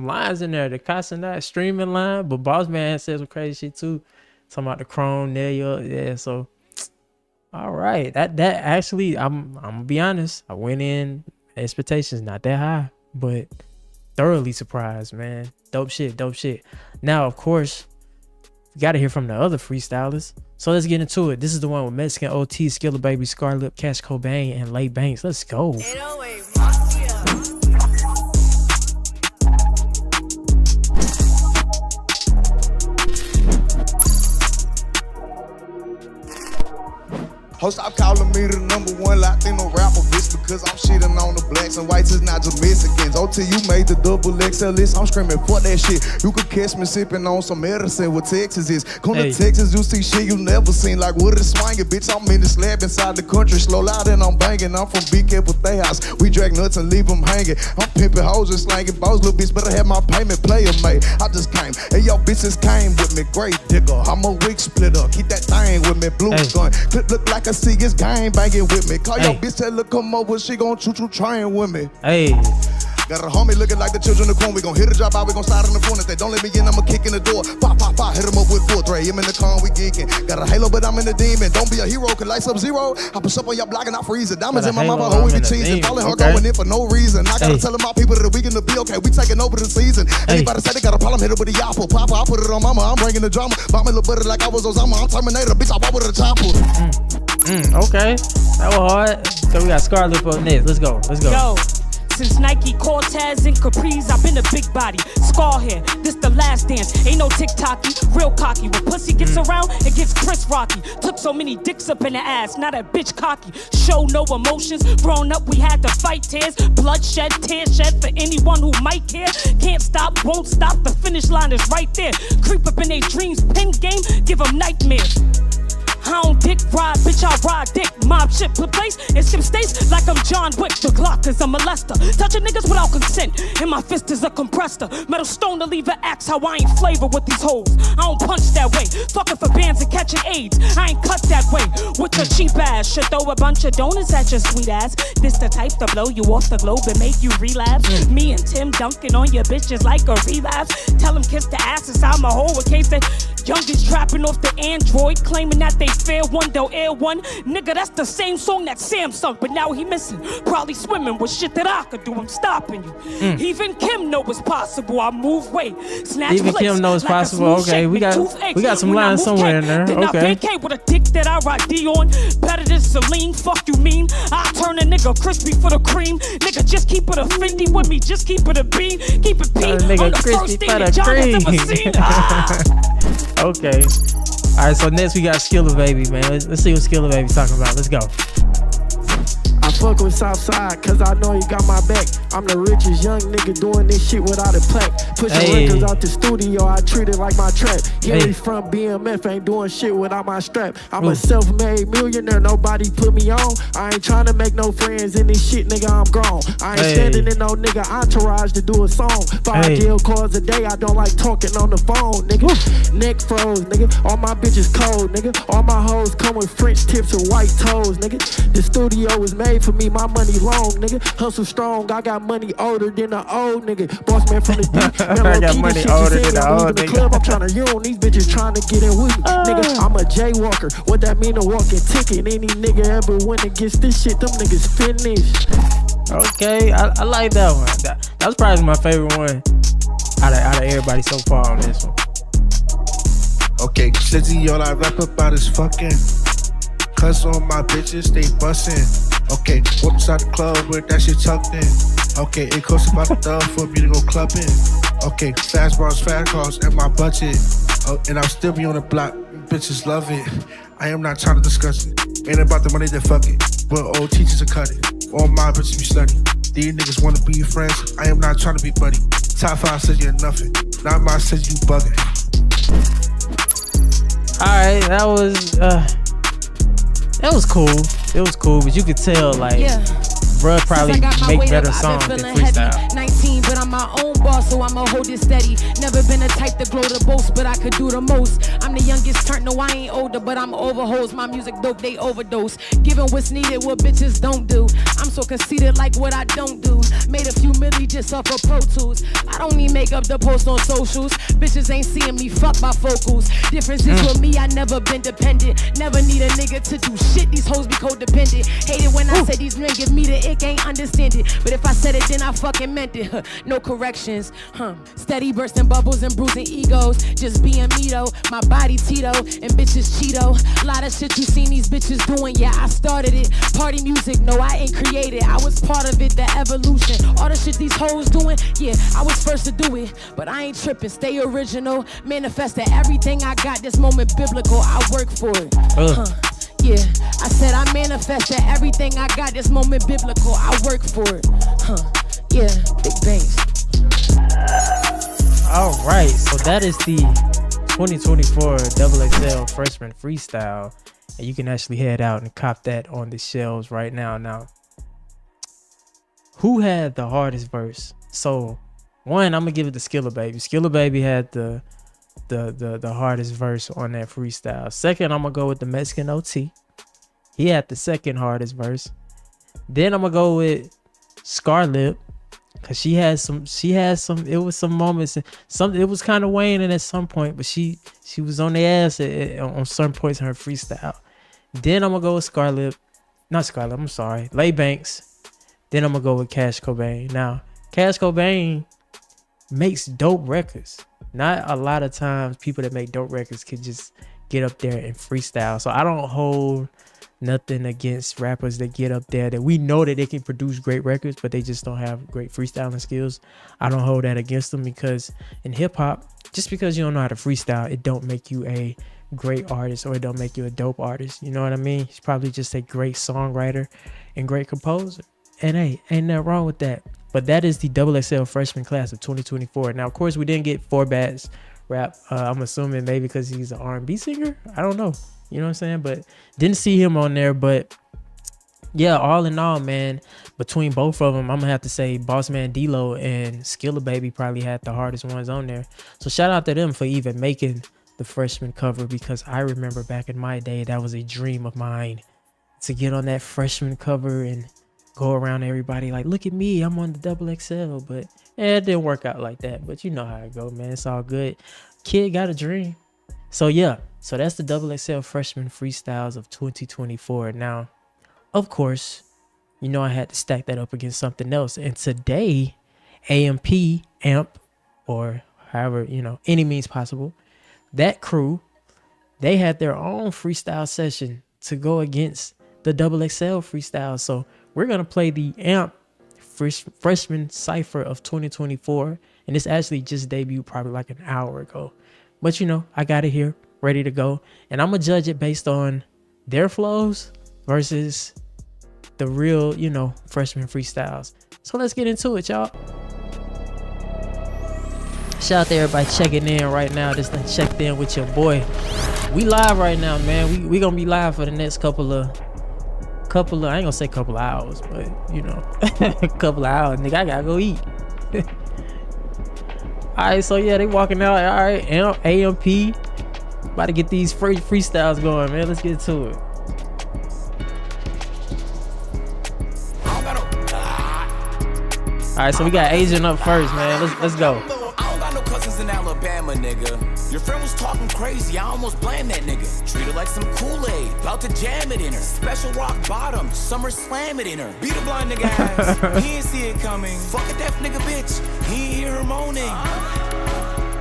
lines in there. The Casanat streaming line, but Bossman said some crazy shit too. Talking about the Chrome nail. Yeah, so all right. That actually, I'm gonna be honest. I went in expectations not that high, but thoroughly surprised, man. Dope shit. Now, of course, you gotta hear from the other freestylers. So let's get into it. This is the one with Mexican OT, Skiller Baby, Scarlip, Cash Cobain, and Lay Banks. Let's go. Ho, stop calling me the #1 Latino rapper, bitch, because I'm shitting on the blacks and whites, it's not just Mexicans. OT, you made the XXL list, I'm screaming, fuck that shit. You could catch me sipping on some medicine what Texas is. Come to Texas, you see shit you never seen, like wood is swinging, bitch, I'm in the slab inside the country, slow loud and I'm banging. I'm from BK with they house, we drag nuts and leave them hanging. I'm pimping hoes and slanging balls, little bitch, better have my payment player made. I just came, and yo bitches came with me, great digger. I'm a wig splitter, keep that thing with me, blue gun. Clip look like a see it's gang banging with me. Call your bitch, tell her come over, she gon' choo-choo train with me. Got a homie looking like the children of corn. We gon' hit a drop out, we gon' slide in the front. If they don't let me in, I'ma kick in the door. Pop, hit him up with 4-3. I'm in the car, we geeking. Got a halo, but I'm in the demon. Don't be a hero, can light Sub-Zero. I push up on your block and I freeze it. Diamonds in my mama, hoe, we be cheesing. Falling her going in for no reason. I gotta tell my people that we gonna be okay. We taking over the season. Anybody say they got a problem, hit it with the apple. Papa, I put it on mama, I'm bringing the drama. Bought me a little butter like I was Osama. I'm Terminator, bitch, I walk with a chopper. Okay, that was hard. So we got Scarlett up next. Let's go. Yo, since Nike, Cortez, and Capri's, I've been a big body. Scar hair, this the last dance. Ain't no tick-tocky, real cocky. When pussy gets around, it gets Chris Rocky. Took so many dicks up in the ass, now that bitch cocky. Show no emotions, grown up we had to fight tears. Bloodshed, tears shed for anyone who might care. Can't stop, won't stop, the finish line is right there. Creep up in their dreams, pin game, give them nightmares. I don't dick ride, bitch, I ride dick. Mob shit put place and skip states like I'm John Wick. The Glock is a molester, touching niggas without consent. And my fist is a compressor, metal stone to leave an axe. How I ain't flavor with these hoes. I don't punch that way, fucking for bands and catching AIDS. I ain't cut that way with your cheap ass. Should throw a bunch of donuts at your sweet ass. This the type to blow you off the globe and make you relapse. Me and Tim dunking on your bitches like a relapse. Tell them kiss the ass inside my hole in case they Youngest trapping off the Android, claiming that they fair one, they'll air one. Nigga, that's the same song that Sam sung, but now he missing. Probably swimming with shit that I could do. I'm stopping you. Even Kim know it's possible. I move weight, snatch Even plates, Kim knows like a possible. smooth Okay, shake, we got some when I lines move somewhere in cake, there. then I Okay. vacate with a dick that I ride D on. Better than Celine, fuck you mean? I turn a nigga crispy for the cream. Nigga, just keep it a 50 with me, just keep it a bean. Keep it P Nigga on the crispy first thing for that the John has ever cream. seen. Ah. Okay. All right, so next we got Skilla Baby, man. Let's see what Skilla Baby's talking about. Let's go. I fuck with Southside, cause I know you got my back. I'm the richest young nigga doing this shit without a plaque. Pushing records out the studio, I treat it like my trap. Henry from BMF ain't doing shit without my strap. I'm a self-made millionaire, nobody put me on. I ain't trying to make no friends in this shit, nigga, I'm grown. I ain't standing in no nigga entourage to do a song. 5 jail calls a day, I don't like talking on the phone, nigga. Neck froze, nigga. All my bitches cold, nigga. All my hoes come with French tips and white toes, nigga. The studio was made for me, my money long, nigga. Hustle strong, I got money older than the old nigga. Boss man from the deep. I got money older than the old nigga. Club, I'm trying to urine, these bitches trying to get in with me. Nigga, I'm a jaywalker. What that mean, a walking ticket? Any nigga ever went against this shit, them niggas finished. Okay, I like that one. That was probably my favorite one out of everybody so far on this one. Okay, Slizzy, all I rap about is fucking. Cuz on my bitches, they bustin'. Okay, walk inside the club with that shit tucked in. Okay, it costs about $1 for me to go clubbing. Okay, fast bars, fast cars, and my budget. Oh, and I'll still be on the block, bitches love it. I am not trying to discuss it. Ain't about the money, then fuck it. But old teachers are cutting. All my bitches be studying. These niggas wanna be your friends. I am not trying to be buddy. Top 5 says you're nothing. Not mine says you bugging. Alright, that was cool. It was cool, but you could tell like bruh probably make better songs than Freestyle. 19, but I'm my own boss, so I'ma hold it steady. Never been a type to glow the boast, but I could do the most. I'm the youngest turn, no I ain't older, but I'm overhoes. My music dope, they overdose. Giving what's needed, what bitches don't do. I'm so conceited like what I don't do. Made a few milli just off of Pro Tools. I don't need makeup to post on socials. Bitches ain't seeing me, fuck my focals. Difference is with me, I never been dependent. Never need a nigga to do shit, these hoes be codependent. Hate it when I say these men give me the ick, ain't understand it. But if I said it, then I fucking meant it. No corrections, Steady bursting bubbles and bruising egos. Just being me though, my body Tito and bitches Cheeto. Lot of shit you seen these bitches doing, yeah, I started it. Party music, no, I ain't created. I was part of it, the evolution. All the shit these hoes doing, yeah, I was first to do it. But I ain't tripping, stay original. Manifested everything I got, this moment biblical, I work for it. Yeah, I said I manifested everything I got, this moment biblical, I work for it. Yeah, big bangs. All right, so that is the 2024 XXL Freshman Freestyle, and you can actually head out and cop that on the shelves right now. Now, who had the hardest verse? So, one, I'm gonna give it to Skilla Baby. Skilla Baby had the hardest verse on that freestyle. Second, I'm gonna go with the Mexican OT. He had the second hardest verse. Then I'm gonna go with Scarlett, cause she had some, it was some moments, it was kind of waning at some point, but she was on the ass on certain points in her freestyle. Then I'm gonna go with Lay Banks. Then I'm gonna go with Cash Cobain. Now, Cash Cobain makes dope records. Not a lot of times people that make dope records can just get up there and freestyle. So I don't hold nothing against rappers that get up there that we know that they can produce great records, but they just don't have great freestyling skills. I don't hold that against them, because in hip hop, just because you don't know how to freestyle, it don't make you a great artist, or it don't make you a dope artist. You know what I mean? He's probably just a great songwriter and great composer. And hey, ain't nothing wrong with that. But that is the XXL freshman class of 2024. Now, of course, we didn't get Forbats rap. I'm assuming maybe because he's an R&B singer. I don't know. You know what I'm saying? But didn't see him on there. But yeah, all in all, man, between both of them, I'm gonna have to say Boss Man D-Lo and Skilla Baby probably had the hardest ones on there. So shout out to them for even making the freshman cover, because I remember back in my day, that was a dream of mine to get on that freshman cover and go around everybody like, look at me, I'm on the XXL. But it didn't work out like that. But you know how it go, man. It's all good. Kid got a dream. So yeah, so that's the XXL freshman freestyles of 2024. Now, of course, you know I had to stack that up against something else. And today, AMP, or however, you know, any means possible, that crew, they had their own freestyle session to go against the XXL freestyle. So we're going to play the AMP freshman cypher of 2024. And this actually just debuted probably like an hour ago. But you know, I got it here ready to go. And I'm going to judge it based on their flows versus the real, you know, freshman freestyles. So let's get into it, y'all. Shout out to everybody checking in right now. Just done checked in with your boy. We live right now, man. We gonna be live for the next couple of I ain't gonna say couple of hours, but you know, a couple of hours, nigga. I gotta go eat. All right, so yeah, they walking out. All right, AMP, about to get these freestyles going, man. Let's get to it. All right, so we got Asian up first, man. Let's go. In Alabama, nigga. Your friend was talking crazy, I almost blamed that nigga. Treat her like some Kool-Aid, about to jam it in her. Special rock bottom, summer slam it in her. Beat a blind nigga ass, he ain't see it coming. Fuck a deaf nigga bitch, he ain't hear her moaning.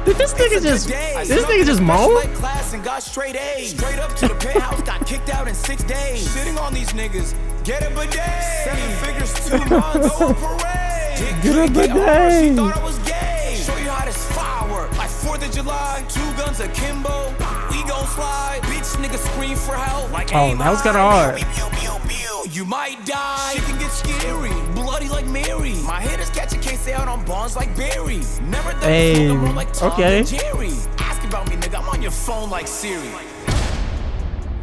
Did this nigga just moan? Like class and got straight A's. Straight up to the penthouse, got kicked out in 6 days. Sitting on these niggas, get a bidet. 7 figures, 2 months, go parade. Get a bidet. She thought I was gay. Show you how this firework. Like 4th of July, 2 guns akimbo. We gon' slide. Bitch nigga scream for help. Like, oh, that was kind of hard. You might die. Shit can get scary. Bloody like Mary. My hitters catch a case out on bonds like Barry. Never done hey, like Tom okay. and Jerry. Ask about me, nigga. I'm on your phone like Siri.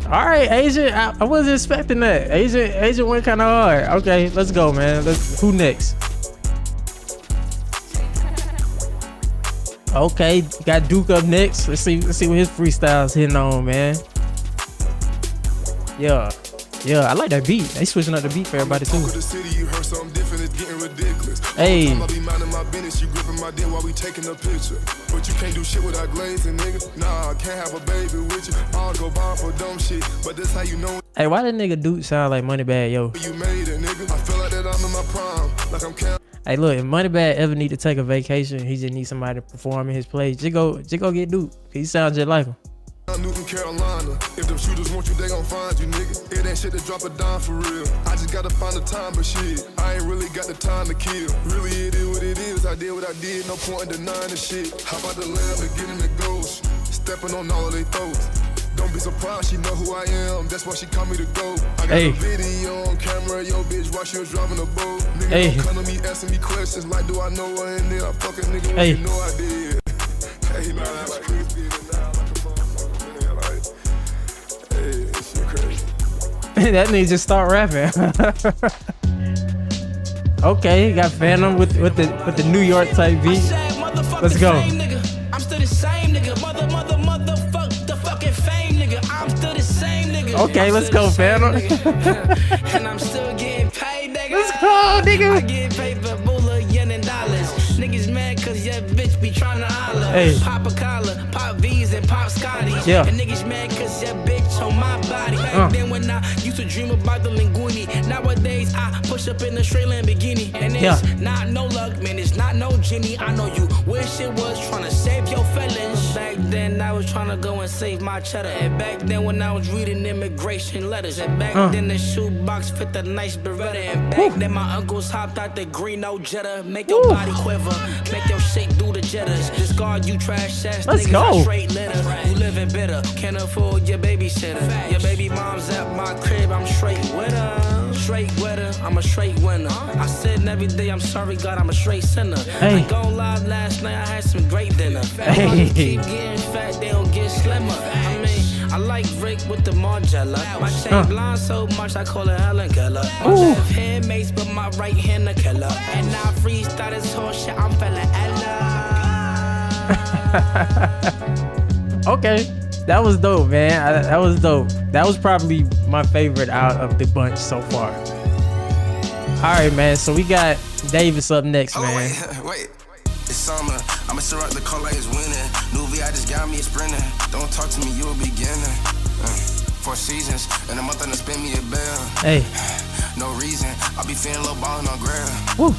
All right, Asian. I wasn't expecting that. Asian went kind of hard. Okay, let's go, man. Who next? Okay, got Duke up next. Let's see what his freestyle's hitting on, man. Yeah, I like that beat. They switching up the beat for everybody too. Hey. But you can't do shit without glazing, nigga. Nah, I can't have a baby with you. I'll go bomb for dumb shit. But that's how you know. Hey, why that nigga Duke sound like Moneybagg Yo? You made it, nigga. I feel like that I'm in my prime. Like I'm Hey, look, if Moneybagg ever need to take a vacation, he just needs somebody to perform in his place. Just go get Duke. He sounds just like him. Newton, Carolina. If them shooters want you, they gon' find you, nigga. It ain't shit to drop a dime for real. I just gotta find the time, but shit, I ain't really got the time to kill. Really, it is what it is. I did what I did, no point in denying the shit. How about the lamb and getting the ghost? Stepping on all of they throats. Don't be surprised, she know who I am. That's why she call me the GOAT. I got a video on camera, yo bitch, while she was driving a boat. Nigga don't come to me asking me questions like, do I know her in there? I fucking nigga, when you know I did. Hey, man, like crazy now, like a motherfucker, like, hey, this shit crazy. That nigga just start rapping. Okay, got Phantom with the New York type beat. Let's go. I'm still the same nigga, motherfuck the fucking fame nigga. I'm still the same nigga. Okay, let's go, Phantom. And I'm still getting paid, nigga. Let's go, nigga. I get paid for $1 yen and dollars. Niggas mad cause your bitch be trying to holler. Hey. Pop a collar, pop V's and pop Scotties. Yeah. And niggas mad cause your bitch on my body. Back then when I used to dream about the linguini. Nowadays I push up in a straight Lamborghini. And it's not no luck, man, it's not no Jenny. I know you wish it was trying to save your feelings. Back then I was trying to go and save my cheddar. And back then when I was reading immigration letters. And back then the shoebox fit the nice Beretta. And back then my uncles hopped out the green no Jetta. Make your body quiver. Make your shake do the jetters. Discard you trash ass niggas. I straight litter. You living bitter. Can't afford your babysitter. Your baby mom's at my crib. I'm straight with her. Straight with her. I'm a straight winner. I said every day I'm sorry God I'm a straight sinner. I ain't gon' lie, last night I had some great dinner. Hey. Keep getting fat, they don't get slimmer. I mean, I like Rick with the Margiela. My chain blind so much I call her Helen Keller. My left hand mace but my right hand a killer. And I freestyle this whole shit, I'm fella Ella. Okay, that was dope, man. That was dope. That was probably my favorite out of the bunch so far. All right, man. So we got Davis up next, man. Wait. It's summer, I'ma surround the car like it's winning. New V, I just got me a sprinter. Don't talk to me, you a beginner. 4 seasons, in a month I done spend me a bill. Hey. No reason, I be feeling low ballin' on grill. Woo.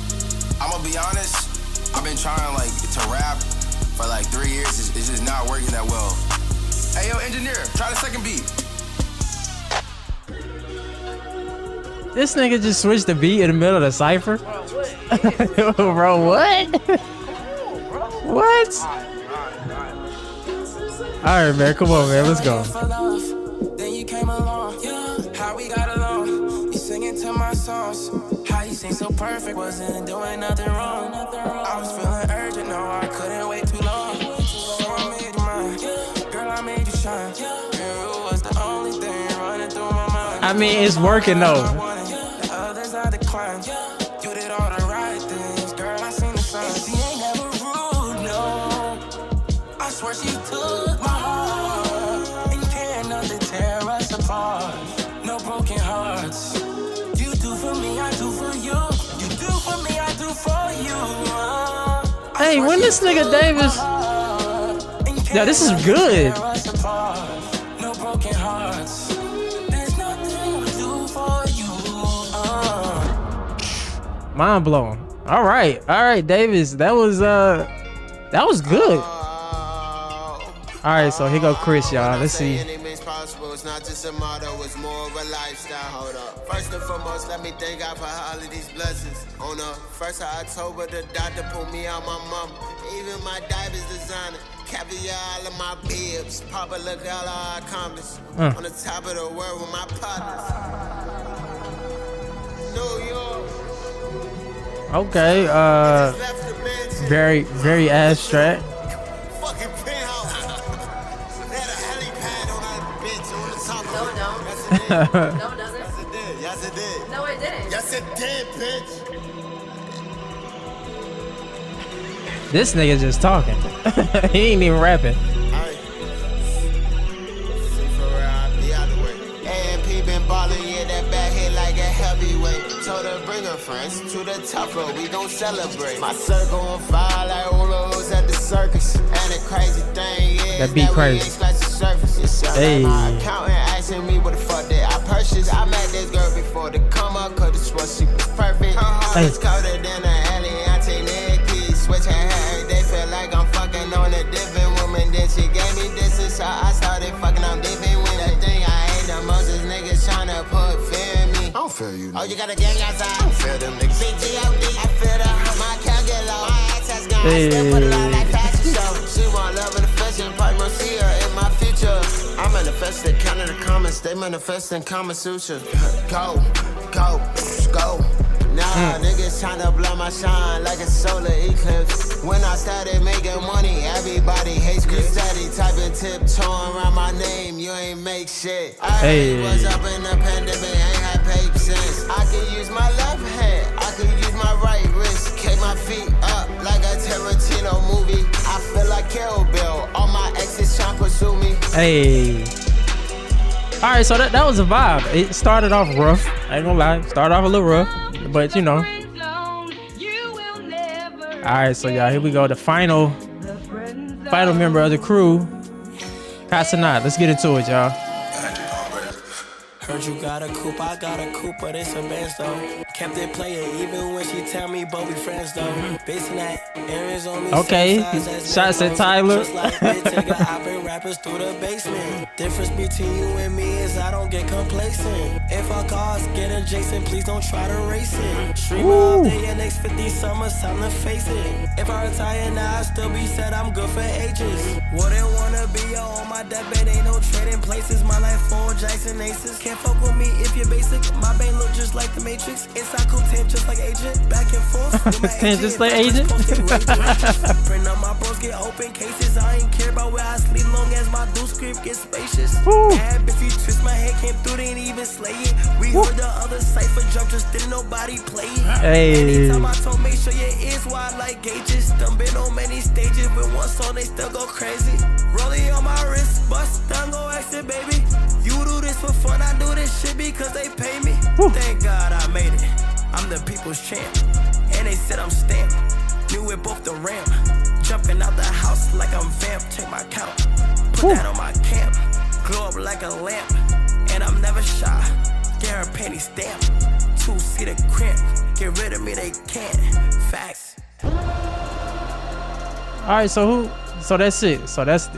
I'ma be honest, I've been trying like to rap for like 3 years. It's just not working that well. Hey yo, engineer, try the second beat. This nigga just switched the beat in the middle of the cipher. Bro, what? What? Alright, man, come on, man, let's go. Then you came along, how we got along. You singing to my songs, how you sing so perfect, wasn't doing nothing wrong. I was feeling urgent, no, I couldn't wait too long. So I made you mine, girl, I made you shine. You was the only thing running through my mind. I mean, it's working though. The others I declined. You did all the right things, girl, I seen the signs. She ain't never rude, no. I swear she took my heart, and you can't nothing tear us apart. No broken hearts. You do for me, I do for you. You do for me, I do for you. Hey, when this nigga Davis? Yo, this is good. No broken hearts. There's nothing to do for you. Mind blown. All right, Davis. That was good. All right, so here go Chris, y'all. Let's see. It's not just a motto, it's more of a lifestyle. Hold up. First and foremost, let me thank God for all of these blessings. On the 1st of October, the doctor pulled me out my mama. Even my divers designer. Caviar all of my bibs. Papa, look all I accomplished. On the top of the world with my partners. New York. Okay, very abstract. Fucking penthouse. Had a helipad on that bitch on the top. No, it don't. No, it doesn't. Yes, it did. Yes, it did. No, it didn't. Yes, it did, bitch. This nigga just talking. He ain't even rapping. A&P been ballin', yeah, that back hit like a heavyweight. Told her bring her friends to the top floor, we gon' celebrate. My circle on fire like Olos at the circus. And the crazy thing, yeah, that beat crazy. We ain't scratch the surface. Hey. My accountant asking me what the fuck did I purchase. I met this girl before the come up, cause the swore she was perfect. Her heart is colder than an Eliante Nikki. Switch her hair, they feel like I'm fucking on a different woman. Then she gave me distance, so I started fucking on different women. The thing I hate the most is niggas tryna put fear in me. I don't feel you, nigga. Oh, you got a gang outside? I don't feel them niggas. BGOD, I feel the my count get low. My access gone, I still put it on like fashion show. She want love in the fashion, probably won't see her in my future. I manifested, counting the comments, they manifesting Kama Sutra. Go, go, go. Nah, niggas tryna blow my shine like a solar eclipse. When I started making money, everybody hates me. Steady typing tiptoeing around my name, you ain't make shit. I was up in the pandemic, ain't had paper since. I could use my left hand, I could use my right wrist. Kick my feet up like a Tarantino movie. I feel like Kill Bill, all my exes tryna pursue me. Hey. All right, so that was a vibe. It started off rough. I ain't gonna lie, started off a little rough, but you know. All right, so y'all, here we go. The final member of the crew, Casanat. Let's get into it, y'all. Heard you got a coupe, I got a coupe, but it's a Benz though. Kept it playing even when she tell me, but we friends though. Basing that, Aaron's on me. Okay, shots at Tyler. Just like take a hopping rappers through the basement. Difference between you and me is I don't get complacent. If our cars get adjacent, please don't try to race it. Stream all day and next 50 summers, time to face it. If I retire now, I still be said I'm good for ages. Wouldn't wanna be on my deathbed, ain't no trading places. My life full Jackson Aces. Can't fuck with me if you're basic. My bang look just like the Matrix. Inside content just like Agent. Back and forth. Content just like Agent. Print up my bros, get open cases. I ain't care about where I sleep long as my do script gets spacious. Ab, if you twist my head, came through, they ain't even slay it. We heard the other cypher jump, just didn't nobody play it. Hey. Anytime I told, make sure your ears wide like gauges. Done been on many stages, with one song they still go crazy. Rolling on my wrist, bust down, go exit, baby. You do this for fun, I do this shit because they pay me. Thank God I made it. I'm the people's champ, and they said I'm stamped. New whip off the ramp. Jumping out the house like I'm vamp. Take my count. Put that on my camp. Glow up like a lamp. And I'm never shy. Get her panties stamp. 2-seater cramp. Get rid of me, they can't. Facts. Alright, so that's it. So that's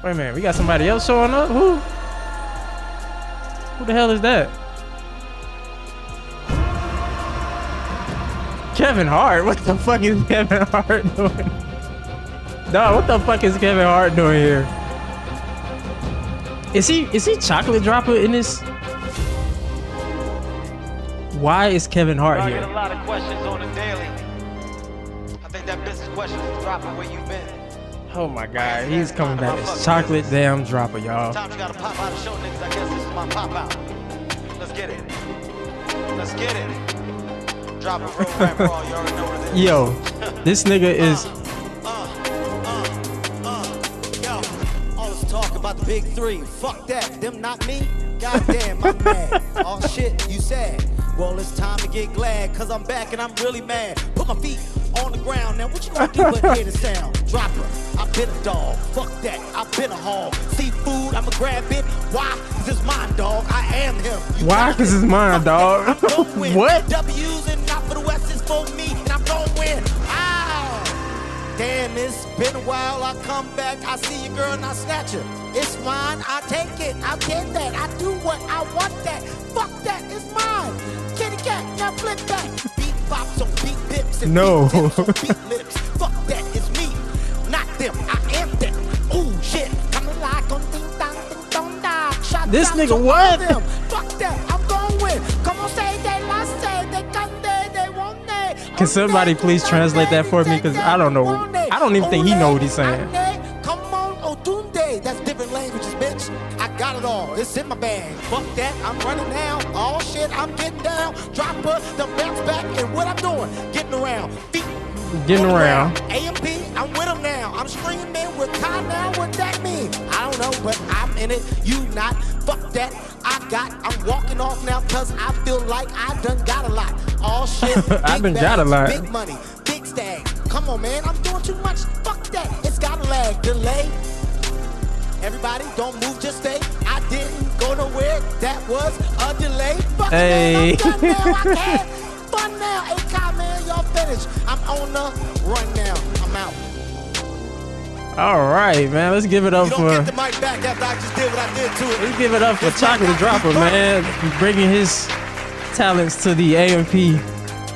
wait a minute, we got somebody else showing up? Who the hell is that? Kevin Hart? What the fuck is Kevin Hart doing? Dog, what the fuck is Kevin Hart doing here? Is he chocolate dropper in this? Why is Kevin Hart I here? get a lot of questions on the daily. I think that business question is dropping where you've been. Oh my god, he's coming back as chocolate damn dropper, y'all. Sometimes you gotta pop out and show niggas, I guess this is my pop out. Let's get it. Let's get it. Drop a real rap raw, you already know what it is. Yo, this nigga is Yo, all this talk about the big three. Fuck that, them not me. Goddamn, I'm mad. All shit you said. Well, it's time to get glad, cause I'm back and I'm really mad. Put my feet on the ground, now what you gonna do but hear the sound? Dropper, I've been a dog, fuck that, I've been a hog. Seafood, I'ma grab it, why? Cause it's mine, dog, I am him. why? Cause it's mine, dog. What? W's and not for the West is for me, and I'm gonna win. Ow! Damn, it's been a while, I come back, I see your girl and I snatch her. It's mine, I take it, I get that, I do what I want that. Fuck that, it's mine. Kitty cat, now flip that. Beat bops on beat pips and No. beat tips on beat lips. Fuck that, it's me, not them, I am them. Ooh, shit, coming like on ding dong, ding dong, dong. Shot This down nigga to all what? them. Fuck that, I'm going win. Come on, say they lost, say they come there, they won't they. Can somebody please translate that for me? Cause I don't know. I don't even think he know what he's saying. Come on, Otunde. That's different languages, bitch. I got it all. It's in my bag. Fuck that. I'm running now. Oh shit, I'm getting down. Dropper, the bounce back, and what I'm doing? Getting around. Feet. Getting around. AMP, I'm with him now. I'm screaming with Kai now. What that mean? I don't know, but I'm in it. You not. Fuck that. I'm walking off now cause I feel like I done got a lot. All shit. I done big got a lot. Big money. Big stacks. Come on, man. I'm doing too much. Fuck that. It's got a lag. Delay. Everybody, don't move, just stay. I didn't go nowhere. That was a delay. Fuck Hey. man, I'm done now. I can't. Fun now. Hey, Kai, man, y'all finished. I'm on the run now. I'm out. All right, man. Let's give it up You for. don't get the mic back after I just did what I did to it. Let's give it up for This Chocolate mic got Dropper, me man. He's bringing his talents to the AMP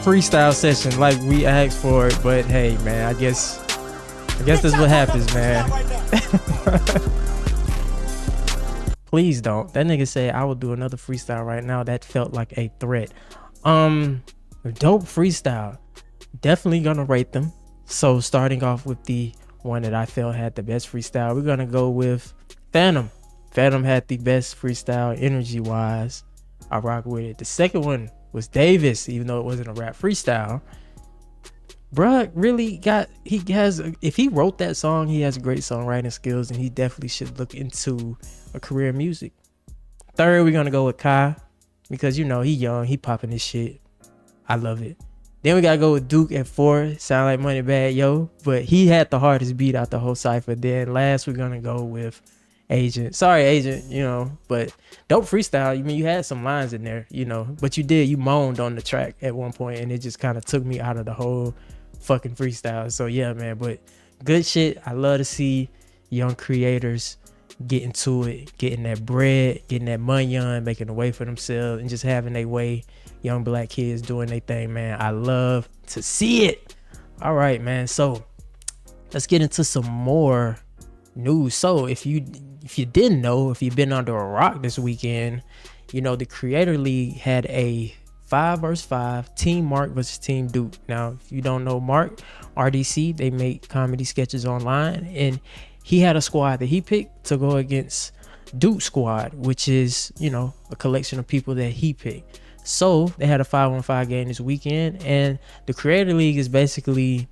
freestyle session like we asked for it. But hey, man, I guess that's what happens, man. Please don't. That nigga said I will do another freestyle right now. That felt like a threat. Dope freestyle. Definitely gonna rate them. So starting off with the one that I felt had the best freestyle, we're gonna go with Phantom. Phantom had the best freestyle energy wise. I rock with it. The second one was Davis, even though it wasn't a rap freestyle. Bruh really if he wrote that song, he has great songwriting skills and he definitely should look into a career in music. Third, we're gonna go with Kai because he young, he popping his shit. I love it. Then we gotta go with Duke at 4. Sound like Money Bad Yo, but he had the hardest beat out the whole cypher. Then last, we're gonna go with Agent. Sorry, Agent, but dope freestyle. I mean, you had some lines in there, but you moaned on the track at one point, and it just kind of took me out of the whole fucking freestyle. So yeah, man, but good shit. I love to see young creators getting to it, getting that bread, getting that money on, making a way for themselves, and just having their way. Young black kids doing their thing, man. I love to see it. All right, man. So let's get into some more news. So if you didn't know, if you've been under a rock this weekend, the Creator League had a 5-versus-5 Team Mark versus Team Duke. Now, if you don't know Mark, RDC, they make comedy sketches online, and he had a squad that he picked to go against Duke squad, which is, a collection of people that he picked. So they had a 5-on-5 game this weekend, and the Creator League is basically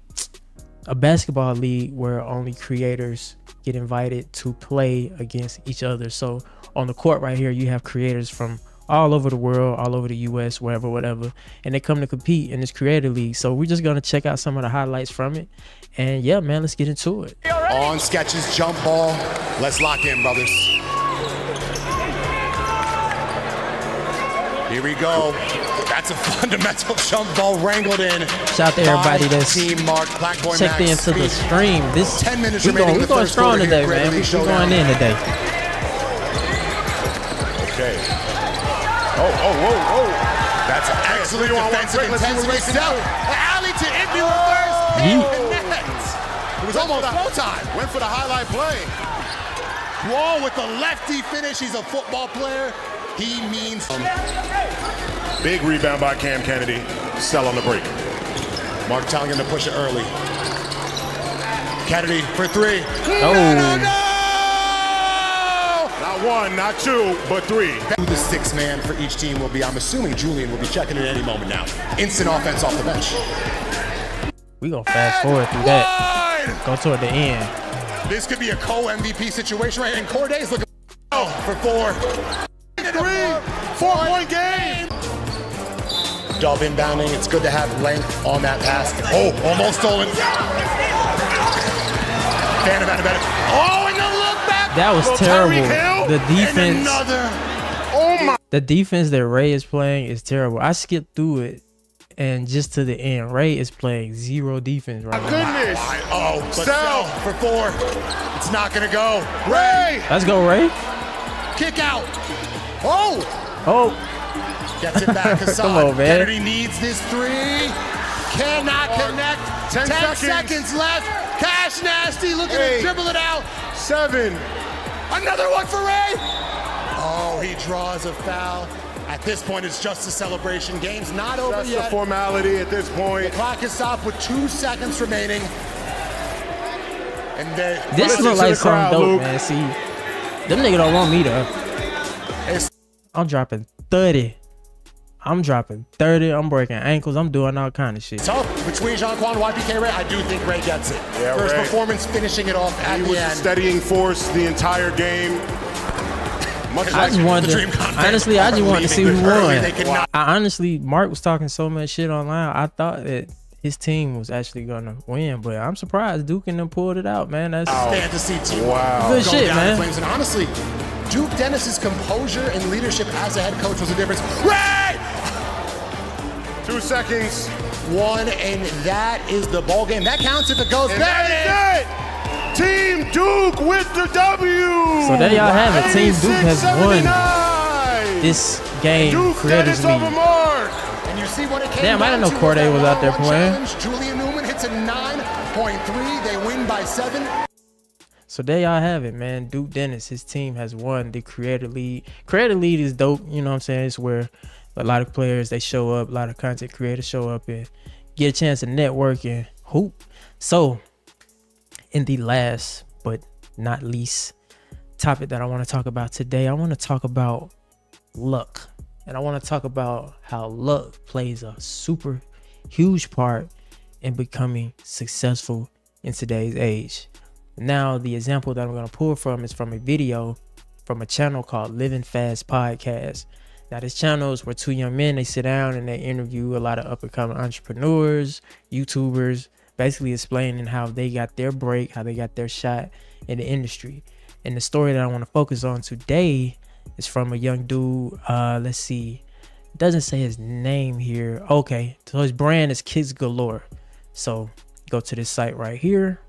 a basketball league where only creators get invited to play against each other. So on the court right here, you have creators from all over the world, all over the US, wherever, whatever, and they come to compete in this creator league. So we're just gonna check out some of the highlights from it, and yeah, man, let's get into it. On sketches, jump ball. Let's lock in, brothers. Here we go. That's a fundamental jump ball wrangled in. Shout out to everybody that's Team Mark, Black Boy checked Max. into the stream. This 10 minutes we're remaining in the going first strong quarter today, here, man. Great We're Showdown. going in today. Okay. Oh. That's excellent defensive intensity. Step. Alley to Indy reverse. Connects. It was almost full time. Went for the highlight play. Wall with the lefty finish. He's a football player. He means. Big rebound by Cam Kennedy. Sell on the break. Mark telling him to push it early. Kennedy for three. Oh. Not one, not two, but three. Who the sixth man for each team will be. I'm assuming Julian will be checking at any moment now. Instant offense off the bench. We gonna fast forward through that. Go toward the end. This could be a co-MVP situation right here. And Corday's looking for 4. 4-point game. Dub inbounding. It's good to have length on that pass. Oh, almost stolen. Oh, and the look back. That was terrible. The defense. Oh my. The defense that Ray is playing is terrible. I skipped through it and just to the end. Ray is playing zero defense right now. Goodness. Oh, but Sell for 4. It's not gonna go. Ray. Let's go, Ray. Kick out. Oh. Gets it back. Come on, man. Kennedy needs this 3. Cannot connect. 10 seconds left. Cash Nasty looking to dribble it out. 7. Another one for Ray. Oh, he draws a foul. At this point, it's just a celebration. Game's not over That's yet. a formality at this point. The clock is stopped with 2 seconds remaining. And this look like something dope, Luke. Man. See, them niggas don't want me to. I'm dropping 30. I'm breaking ankles. I'm doing all kind of shit. Tough between Jean-Quan, YPK, Ray. I do think Ray gets it. Yeah, First Ray. performance, finishing it off at He the was end. a steadying force the entire game. Much I just wanted to, honestly, I just wanted to see who won. Mark was talking so much shit online. I thought that his team was actually gonna win, but I'm surprised Duke and them pulled it out, man. That's fantasy team. Wow. Good shit, man. And honestly, Duke Dennis's composure and leadership as a head coach was the difference. Ray! 2 seconds. 1, and that is the ball game. That counts if it goes. And that is it. Team Duke with the W. So there y'all have it. Team Duke has won 86-79. this game. Duke Creators Dennis over League. And Mark. you see what it came Damn, I didn't know down to Corday with was out there that playing. challenge. Julian Newman hits a 9.3. They win by 7. So there y'all have it, man. Duke Dennis, his team has won the Creator League. Creator League is dope, you know what I'm saying? It's where a lot of players, they show up, a lot of content creators show up and get a chance to network and hoop. So in the last but not least topic that I want to talk about today, I want to talk about luck. And I want to talk about how luck plays a super huge part in becoming successful in today's age. Now, the example that I'm going to pull from is from a video from a channel called Living Fast Podcast. Now, this channel is where 2 young men, they sit down and they interview a lot of up-and-coming entrepreneurs, YouTubers, basically explaining how they got their break, how they got their shot in the industry. And the story that I want to focus on today is from a young dude. Let's see. It doesn't say his name here. Okay, so his brand is Kids Galore. So go to this site right here.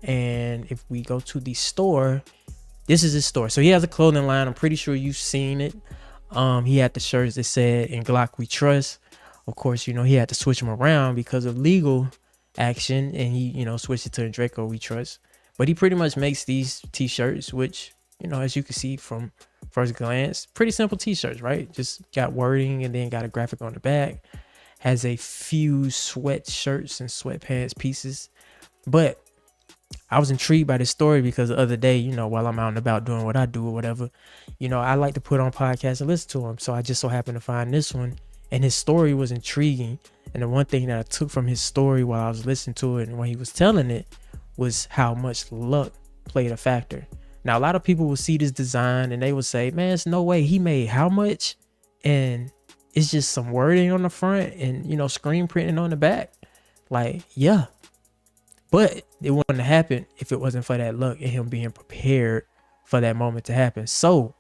And if we go to the store, this is his store. So he has a clothing line. I'm pretty sure you've seen it. He had the shirts that said "In Glock We Trust." Of course, you know, he had to switch them around because of legal action, and he, you know, switched it to "Draco We Trust." But he pretty much makes these t-shirts, which, you know, as you can see from first glance, pretty simple t-shirts, right? Just got wording and then got a graphic on the back. Has a few sweatshirts and sweatpants pieces. But I was intrigued by this story because the other day, you know, while I'm out and about doing what I do or whatever, you know, I like to put on podcasts and listen to them. So I just so happened to find this one, and his story was intriguing. And the one thing that I took from his story while I was listening to it and when he was telling it was how much luck played a factor. Now, a lot of people will see this design and they will say, man, there's no way he made how much and it's just some wording on the front and, you know, screen printing on the back. Like, yeah. But it wouldn't have happened if it wasn't for that luck and him being prepared for that moment to happen. So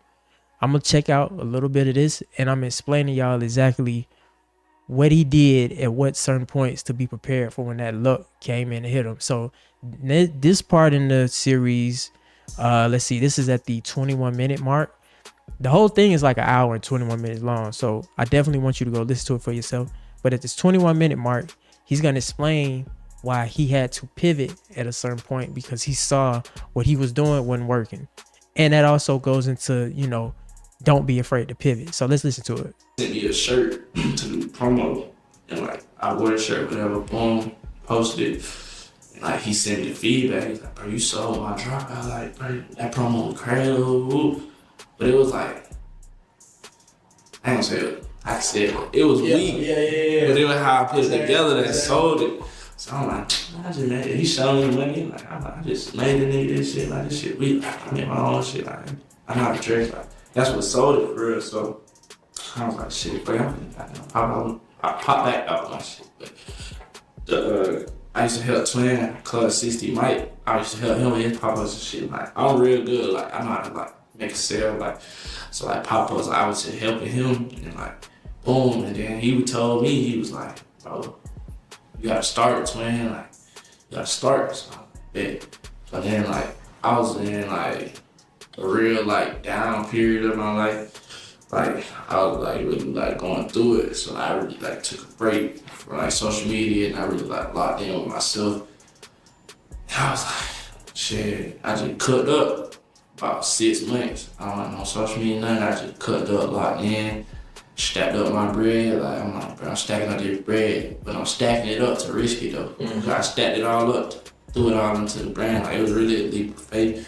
I'm going to check out a little bit of this, and I'm explaining y'all exactly what he did at what certain points to be prepared for when that luck came in and hit him. So this part in the series, let's see, this is at the 21-minute mark. The whole thing is like an hour and 21 minutes long. So I definitely want you to go listen to it for yourself. But at this 21-minute mark, he's going to explain why he had to pivot at a certain point, because he saw what he was doing wasn't working. And that also goes into, you know, don't be afraid to pivot. So let's listen to it. Sent me a shirt to do promo, and like I wore the shirt, whatever, boom, posted it. And like he sent me the feedback. He's like, bro, you sold my dropout. Like, bro, that promo was crazy. But it was like, I ain't gonna say it. I said it was weak. Yeah. But it was how I put it together that sold it. So I'm like, I just made it. He showed me money. Like, I just made the nigga this shit. Like, this shit weak. I made my own shit. Like, I know how to dress. Like, that's what sold it for real. So I was like, shit, bro, I pop back out my shit. But I used to help Twin, Club 60 Mike. I used to help him with his pop-ups and shit. Like, I'm real good. Like, I know how to like make a sale. Like, so like pop-ups, I was just helping him, and like, boom. And then he told me, he was like, bro, you gotta start, Twin. Like, you gotta start. So yeah. But then like, I was in like a real like down period of my life. Like, I was like really like going through it. So I really like took a break from like social media, and I really like locked in with myself. And I was like, shit, I just cooked up about 6 months. I don't know social media, nothing. I just cooked up, locked in, stacked up my bread. Like, I'm like, bro, I'm stacking up this bread, but I'm stacking it up to risk it though. Mm-hmm. I stacked it all up, threw it all into the brand. Like, it was really a leap of faith.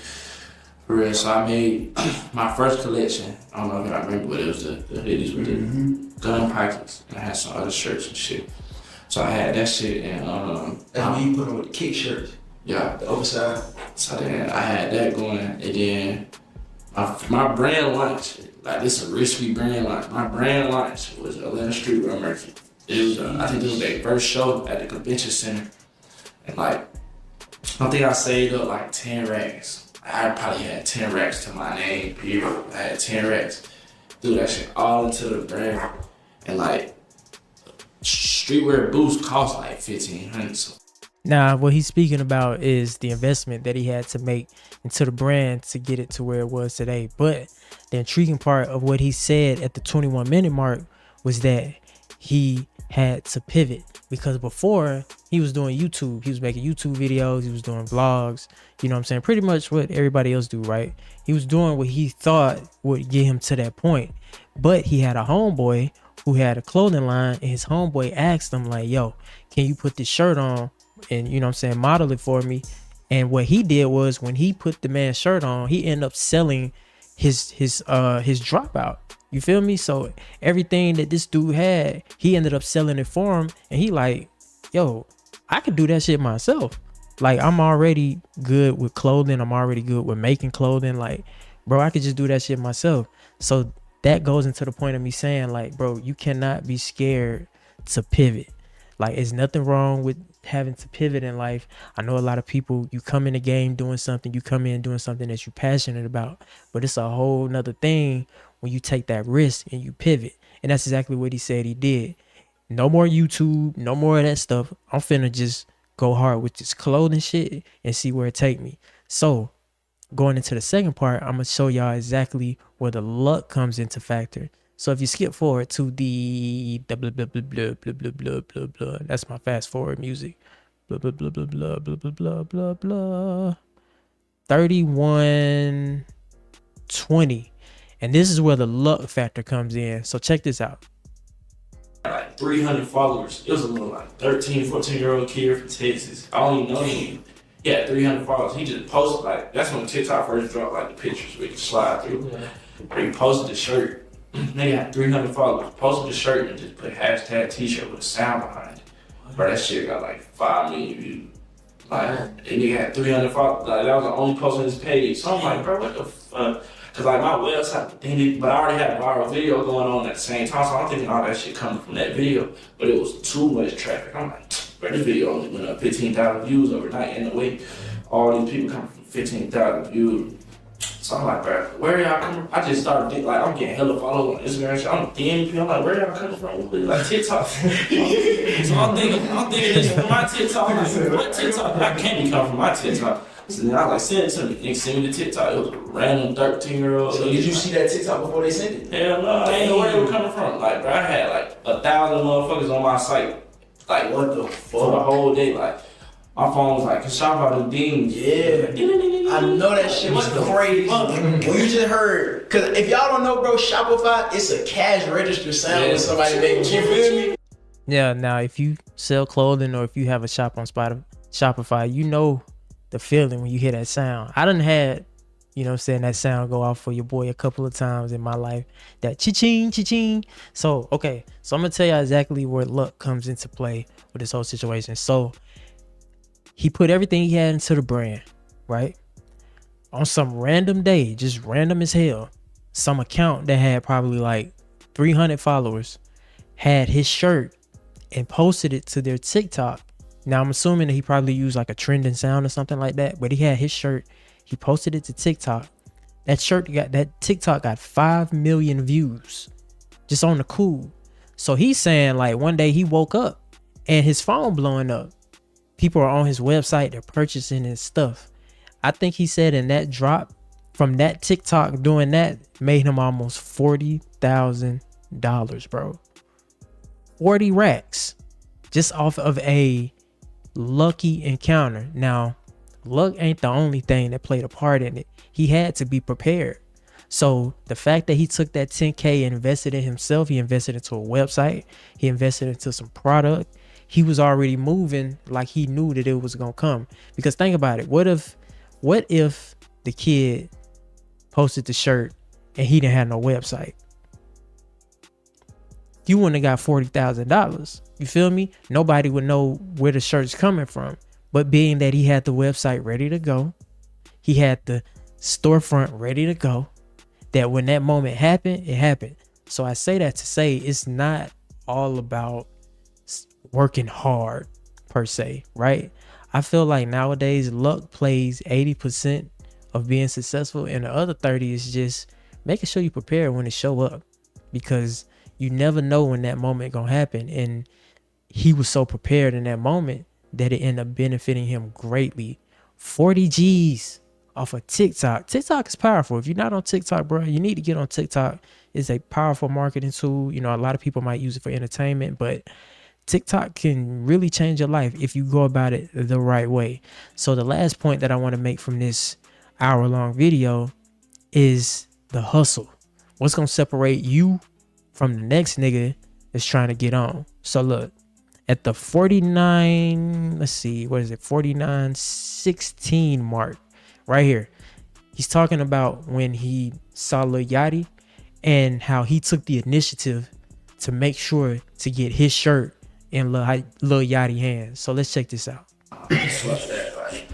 For real. So I made my first collection. I don't know if I remember, but it was the hoodies with the gun pockets, and I had some other shirts and shit. So I had that shit, and when you put on with the kick shirts. Yeah. The oversized. So then I had that going, and then my brand launch, like this is a risky brand launch. My brand launch was Atlanta Streetwear Merchant. It was I think this was their first show at the convention center, and like I think I saved up like 10 racks. I probably had 10 racks to my name, period. I had 10 racks. Threw that shit all into the brand. And like, streetwear boots cost like $1,500. So. Now, what he's speaking about is the investment that he had to make into the brand to get it to where it was today. But the intriguing part of what he said at the 21-minute mark was that he had to pivot, because before he was doing YouTube, he was making YouTube videos, he was doing vlogs, you know what I'm saying, pretty much what everybody else do, right? He was doing what he thought would get him to that point. But he had a homeboy who had a clothing line, and his homeboy asked him like, yo, can you put this shirt on and, you know what I'm saying, model it for me? And what he did was, when he put the man's shirt on, he ended up selling his dropout. You feel me? So everything that this dude had, he ended up selling it for him. And he like, yo, I could do that shit myself. Like, I'm already good with clothing. I'm already good with making clothing. Like, bro, I could just do that shit myself. So that goes into the point of me saying, like, bro, you cannot be scared to pivot. Like, it's nothing wrong with having to pivot in life. I know a lot of people, you come in the game doing something, you come in doing something that you're passionate about, but it's a whole nother thing when you take that risk and you pivot. And that's exactly what he said he did. No more YouTube, no more of that stuff. I'm finna just go hard with this clothing shit and see where it take me. So going into the second part, I'm gonna show y'all exactly where the luck comes into factor. So if you skip forward to the blah blah blah blah blah blah blah blah blah blah, that's my fast forward music. Blah blah blah blah blah blah blah blah blah blah. 31:20, and this is where the luck factor comes in. So check this out. Like 300 followers. It was a little like 13, 14-year-old kid from Texas. I don't even know him. He had 300 followers. He just posted, like, that's when TikTok first dropped like the pictures we could slide through. Yeah. He posted the shirt. They got 300 followers. Posted the shirt and just put hashtag t-shirt with a sound behind it. Bro, that shit got like 5 million views. Like, and he had 300 followers. Like, that was the only post on his page. So I'm like, bro, what the fuck? Cause like my website, but I already had a viral video going on at the same time, so I'm thinking all that shit coming from that video, but it was too much traffic. I'm like, bro, this video only went up 15,000 views overnight in a week. All these people coming from 15,000 views. So I'm like, bro, where y'all coming from? I just started thinking, like, I'm getting hella followers on Instagram. So I'm DMing people. I'm like, where y'all coming from? Like TikTok. So I'm thinking this from my TikTok. Like, what TikTok? I can't be coming from my TikTok. So then I was like, send it to me. Nigga send me the TikTok. It was a random 13-year-old. So did you see that TikTok before they sent it? Hell no, I didn't know where they were coming from. Like, bro, I had like 1,000 motherfuckers on my site. Like, what the fuck? For the whole day. Like, my phone was like, can shop out the dings. Yeah. I know that shit was crazy. When you just heard, cause if y'all don't know, bro, Shopify, it's a cash register sound when somebody makes, you feel me? Yeah, now if you sell clothing or if you have a shop on Shopify, you know the feeling when you hear that sound. I done had, you know what I'm saying, that sound go off for your boy a couple of times in my life. That cha-ching, cha-ching. So, okay. So I'm going to tell you exactly where luck comes into play with this whole situation. So he put everything he had into the brand, right? On some random day, just random as hell, some account that had probably like 300 followers had his shirt and posted it to their TikTok. Now I'm assuming that he probably used like a trending sound or something like that, but he had his shirt, he posted it to TikTok. That TikTok got 5 million views just on the cool. So he's saying like one day he woke up and his phone blowing up. People are on his website, they're purchasing his stuff. I think he said in that drop from that TikTok doing that made him almost $40,000, bro. 40 racks just off of a lucky encounter. Now, luck ain't the only thing that played a part in it. He had to be prepared. So the fact that he took that 10K and invested in himself, he invested into a website, he invested into some product. He was already moving like he knew that it was gonna come. Because think about it. What if the kid posted the shirt and he didn't have no website? You wouldn't have got $40,000. You feel me? Nobody would know where the shirt's coming from. But being that he had the website ready to go, he had the storefront ready to go, that when that moment happened, it happened. So I say that to say it's not all about working hard per se, right? I feel like nowadays luck plays 80% of being successful, and the other 30 is just making sure you prepare when it show up, because you never know when that moment gonna happen. And he was so prepared in that moment that it ended up benefiting him greatly. 40 G's off of TikTok. TikTok is powerful. If you're not on TikTok, bro, you need to get on TikTok. It's a powerful marketing tool. You know, a lot of people might use it for entertainment, but TikTok can really change your life if you go about it the right way. So the last point that I want to make from this hour-long video is the hustle. What's going to separate you from the next nigga that's trying to get on? So look, at the 49:16 mark right here, he's talking about when he saw Lil Yachty and how he took the initiative to make sure to get his shirt in Lil Yachty hands. So let's check this out. Fuck that, like,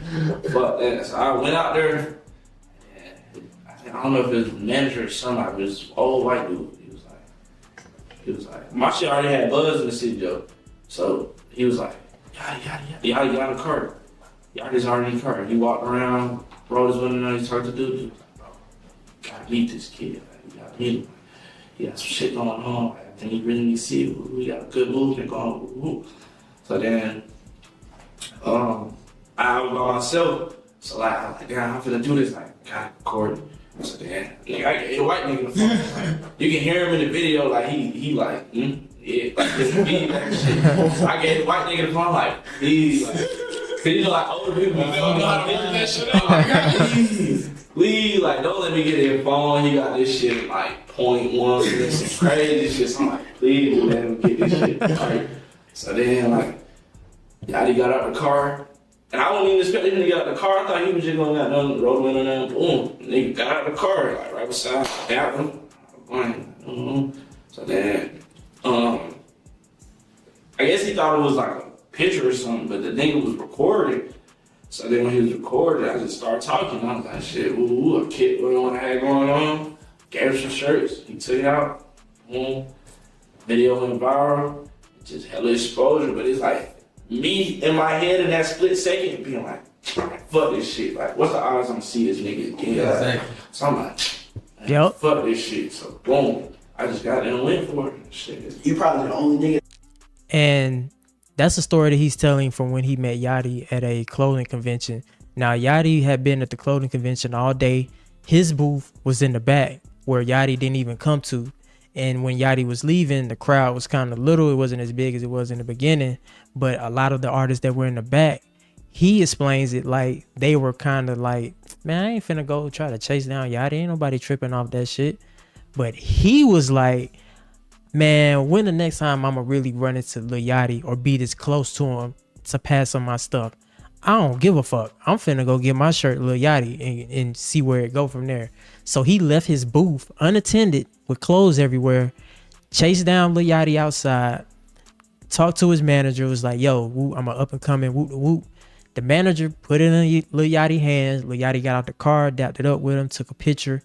fuck that. So I went out there, and I don't know if it was a manager or somebody, but it was an old white dude. He was like, my shit already had buzz in the city though. So he was like, Yachty got a car. Yachty's already in the car. He walked around, rolled his window down, he talked to dude. He was like, bro, gotta meet this kid. Like, you gotta meet him. He got some shit going on. I think he really needs to see it. We got a good movement going. So then, I was by myself. So like, I was like, damn, I'm finna do this. Like, gotta record it. I said, damn, nigga, I can hear white nigga in the phone. Like, you can hear him in the video, like, he like, yeah, like, his feedback and shit. So I gave the white nigga the phone, like, please, like, cause you know, like, older people, they don't know how to work that shit out. Like, please, like, don't let me get his phone. He got this shit like 0.1, and some crazy shit. So I'm like, please, let him get this shit. Right? So then, like, Yachty got out the car. And I wasn't even expecting him to get out the car. I thought he was just going out there, roll the window down, boom. Nigga got out the car, like right beside that one. So then, I guess he thought it was like a picture or something, but the nigga was recording. So then when he was recording, I just started talking. I was like, shit, ooh, a kid, what I had going on. Gave him some shirts. He took it out. Video went viral. Just hella exposure. But it's like me in my head in that split second being like, fuck this shit. Like, what's the odds I'm gonna see this nigga again? Yeah, exactly. So I'm like, fuck this shit. So boom, I just got there and went for it. Shit. You probably the only nigga. And that's a story that he's telling from when he met Yachty at a clothing convention. Now, Yachty had been at the clothing convention all day. His booth was in the back where Yachty didn't even come to. And when Yachty was leaving, the crowd was kind of little. It wasn't as big as it was in the beginning. But a lot of the artists that were in the back, he explains it like they were kind of like, man, I ain't finna go try to chase down Yachty. Ain't nobody tripping off that shit. But he was like, man, when the next time I'ma really run into Lil Yachty or be this close to him to pass on my stuff? I don't give a fuck. I'm finna go get my shirt Lil Yachty and see where it go from there. So he left his booth unattended with clothes everywhere, chased down Lil Yachty outside, talked to his manager, was like, yo, woo, I'm an up and coming, whoop whoop. The manager put it in Lil Yachty's hands. Lil Yachty got out the car, dapped it up with him, took a picture.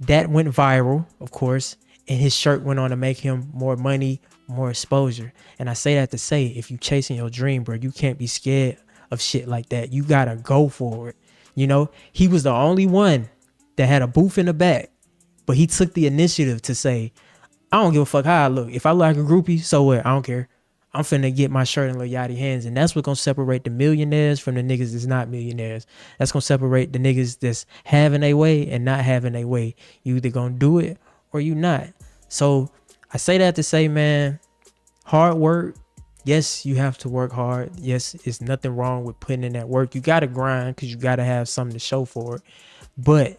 That went viral, of course. And his shirt went on to make him more money, more exposure. And I say that to say, if you chasing your dream, bro, you can't be scared of shit like that. You gotta go for it. You know, he was the only one that had a booth in the back, but he took the initiative to say, I don't give a fuck how I look. If I look like a groupie, so what? I don't care. I'm finna get my shirt in Lil Yachty's hands. And that's what's gonna separate the millionaires from the niggas that's not millionaires. That's gonna separate the niggas that's having a way and not having a way. You either gonna do it or you not. So I say that to say, man, hard work. Yes, you have to work hard. Yes, it's nothing wrong with putting in that work. You got to grind because you got to have something to show for it. But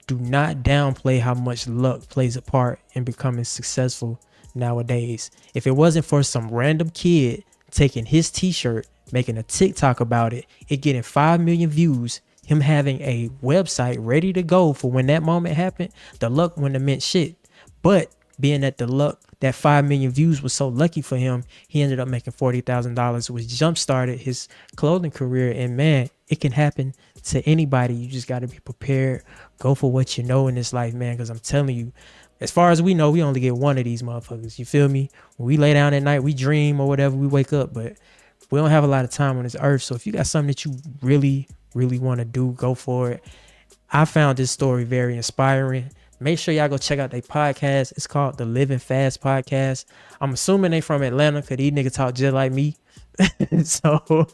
do not downplay how much luck plays a part in becoming successful nowadays. If it wasn't for some random kid taking his t-shirt, making a TikTok about it, it getting 5 million views, him having a website ready to go for when that moment happened, the luck wouldn't have meant shit. But being that the luck, that 5 million views was so lucky for him, he ended up making $40,000, which jump-started his clothing career. And man, it can happen to anybody. You just got to be prepared. Go for what you know in this life, man, because I'm telling you, as far as we know, we only get one of these motherfuckers. You feel me? When we lay down at night, we dream or whatever, we wake up, but we don't have a lot of time on this earth. So if you got something that you really, really want to do, go for it. I found this story very inspiring. Make sure y'all go check out their podcast. It's called the Living Fast Podcast. I'm assuming they from Atlanta because these niggas talk just like me. So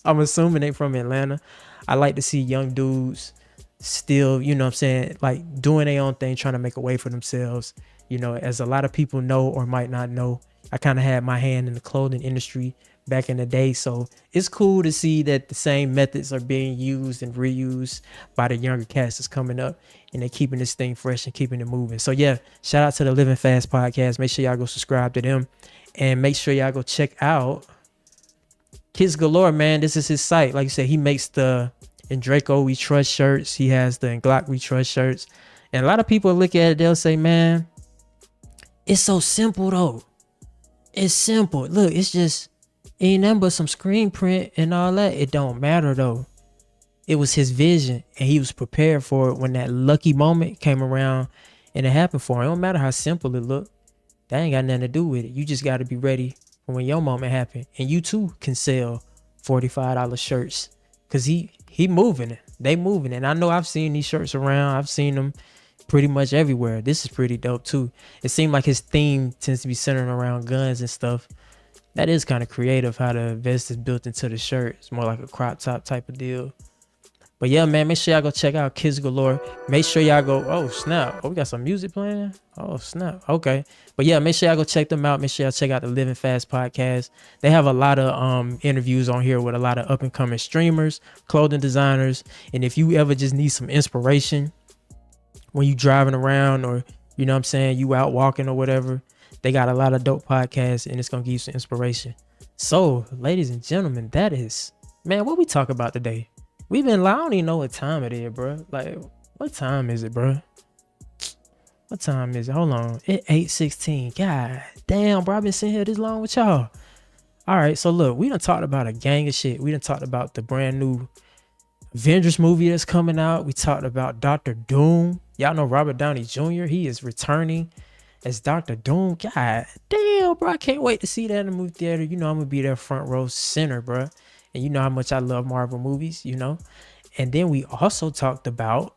I'm assuming they from Atlanta. I like to see young dudes still, you know what I'm saying, like doing their own thing, trying to make a way for themselves. You know, as a lot of people know or might not know, I kind of had my hand in the clothing industry back in the day. So it's cool to see that the same methods are being used and reused by the younger cast that's coming up, and they're keeping this thing fresh and keeping it moving. So yeah, shout out to the Living Fast Podcast. Make sure y'all go subscribe to them, and make sure y'all go check out Kids Galore, man. This is his site. Like you said, he makes the In Draco We Trust shirts. He has the In Glock We Trust shirts. And a lot of people look at it, they'll say, man, it's so simple though. It's simple. Look, it's just ain't nothing but some screen print and all that. It don't matter though. It was his vision, and he was prepared for it when that lucky moment came around and it happened for him. It don't matter how simple it looked. That ain't got nothing to do with it. You just got to be ready for when your moment happened. And you too can sell $45 shirts because he moving it. They moving it. And I know I've seen these shirts around. I've seen them pretty much everywhere. This is pretty dope too. It seemed like his theme tends to be centered around guns and stuff. That is kind of creative how the vest is built into the shirt. It's more like a crop top type of deal. But yeah, man, make sure y'all go check out Kids Galore. Make sure y'all go, oh snap. Oh, we got some music playing. Oh snap. Okay. But yeah, make sure y'all go check them out. Make sure y'all check out the Living Fast Podcast. They have a lot of interviews on here with a lot of up and coming streamers, clothing designers. And if you ever just need some inspiration when you driving around, or you know what I'm saying, you out walking or whatever, they got a lot of dope podcasts, and it's gonna give you some inspiration. So ladies and gentlemen, that is, man, what we talk about today. We've been, I don't even know what time it is, bro. Like, what time is it, bro? What time is it? Hold on. It's 8:16. God damn, bro. I've been sitting here this long with y'all. All right, so look, we done talked about a gang of shit. We done talked about the brand new Avengers movie that's coming out. We talked about Dr. Doom. Y'all know Robert Downey Jr. He is returning as Dr. Doom. God damn, bro, I can't wait to see that in the movie theater. You know I'm gonna be there front row center, bro. And you know how much I love Marvel movies, you know. And then we also talked about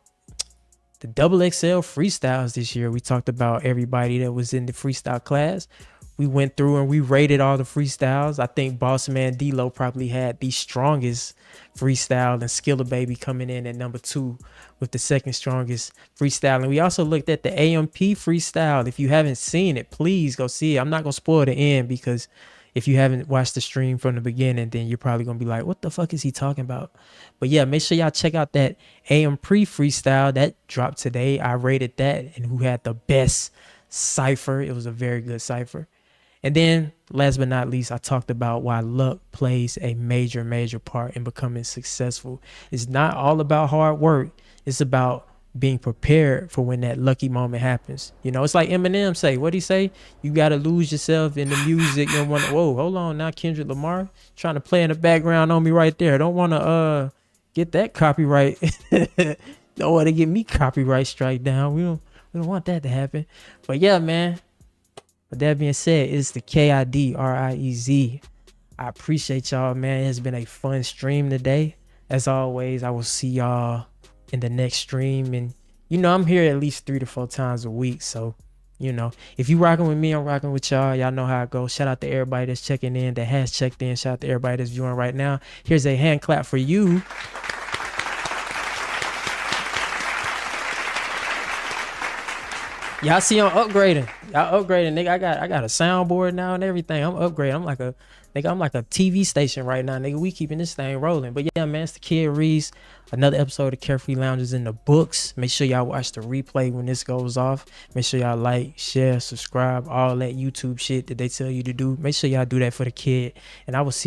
the XXL freestyles this year. We talked about everybody that was in the freestyle class. We went through and we rated all the freestyles. I think Boss Man D-Lo probably had the strongest freestyle, and Skilla Baby coming in at number 2 with the second strongest freestyle. And we also looked at the AMP freestyle. If you haven't seen it, please go see it. I'm not gonna spoil the end, because if you haven't watched the stream from the beginning, then you're probably gonna be like, what the fuck is he talking about? But yeah, make sure y'all check out that AMP freestyle that dropped today. I rated that, and who had the best cipher. It was a very good cipher. And then last but not least, I talked about why luck plays a major part in becoming successful. It's not all about hard work. It's about being prepared for when that lucky moment happens. You know, it's like Eminem say, what'd he say? You got to lose yourself in the music. You don't want to, whoa, hold on now, Kendrick Lamar trying to play in the background on me right there. Don't want to get that copyright. Don't want to get me copyright strike down. We don't want that to happen. But yeah, man. With that being said, it's the KID-RIEZ. I appreciate y'all, man. It has been a fun stream today. As always, I will see y'all in the next stream. And, you know, I'm here at least 3 to 4 times a week. So, you know, if you rocking with me, I'm rocking with y'all. Y'all know how it goes. Shout out to everybody that's checking in, that has checked in. Shout out to everybody that's viewing right now. Here's a hand clap for you. Y'all see I'm upgrading. Y'all upgrading, nigga. I got a soundboard now and everything. I'm upgrading. I'm like a TV station right now, nigga. We keeping this thing rolling. But yeah, man, it's the kid Ríez. Another episode of Carefree Lounge is in the books. Make sure y'all watch the replay when this goes off. Make sure y'all like, share, subscribe, all that YouTube shit that they tell you to do. Make sure y'all do that for the kid. And I will see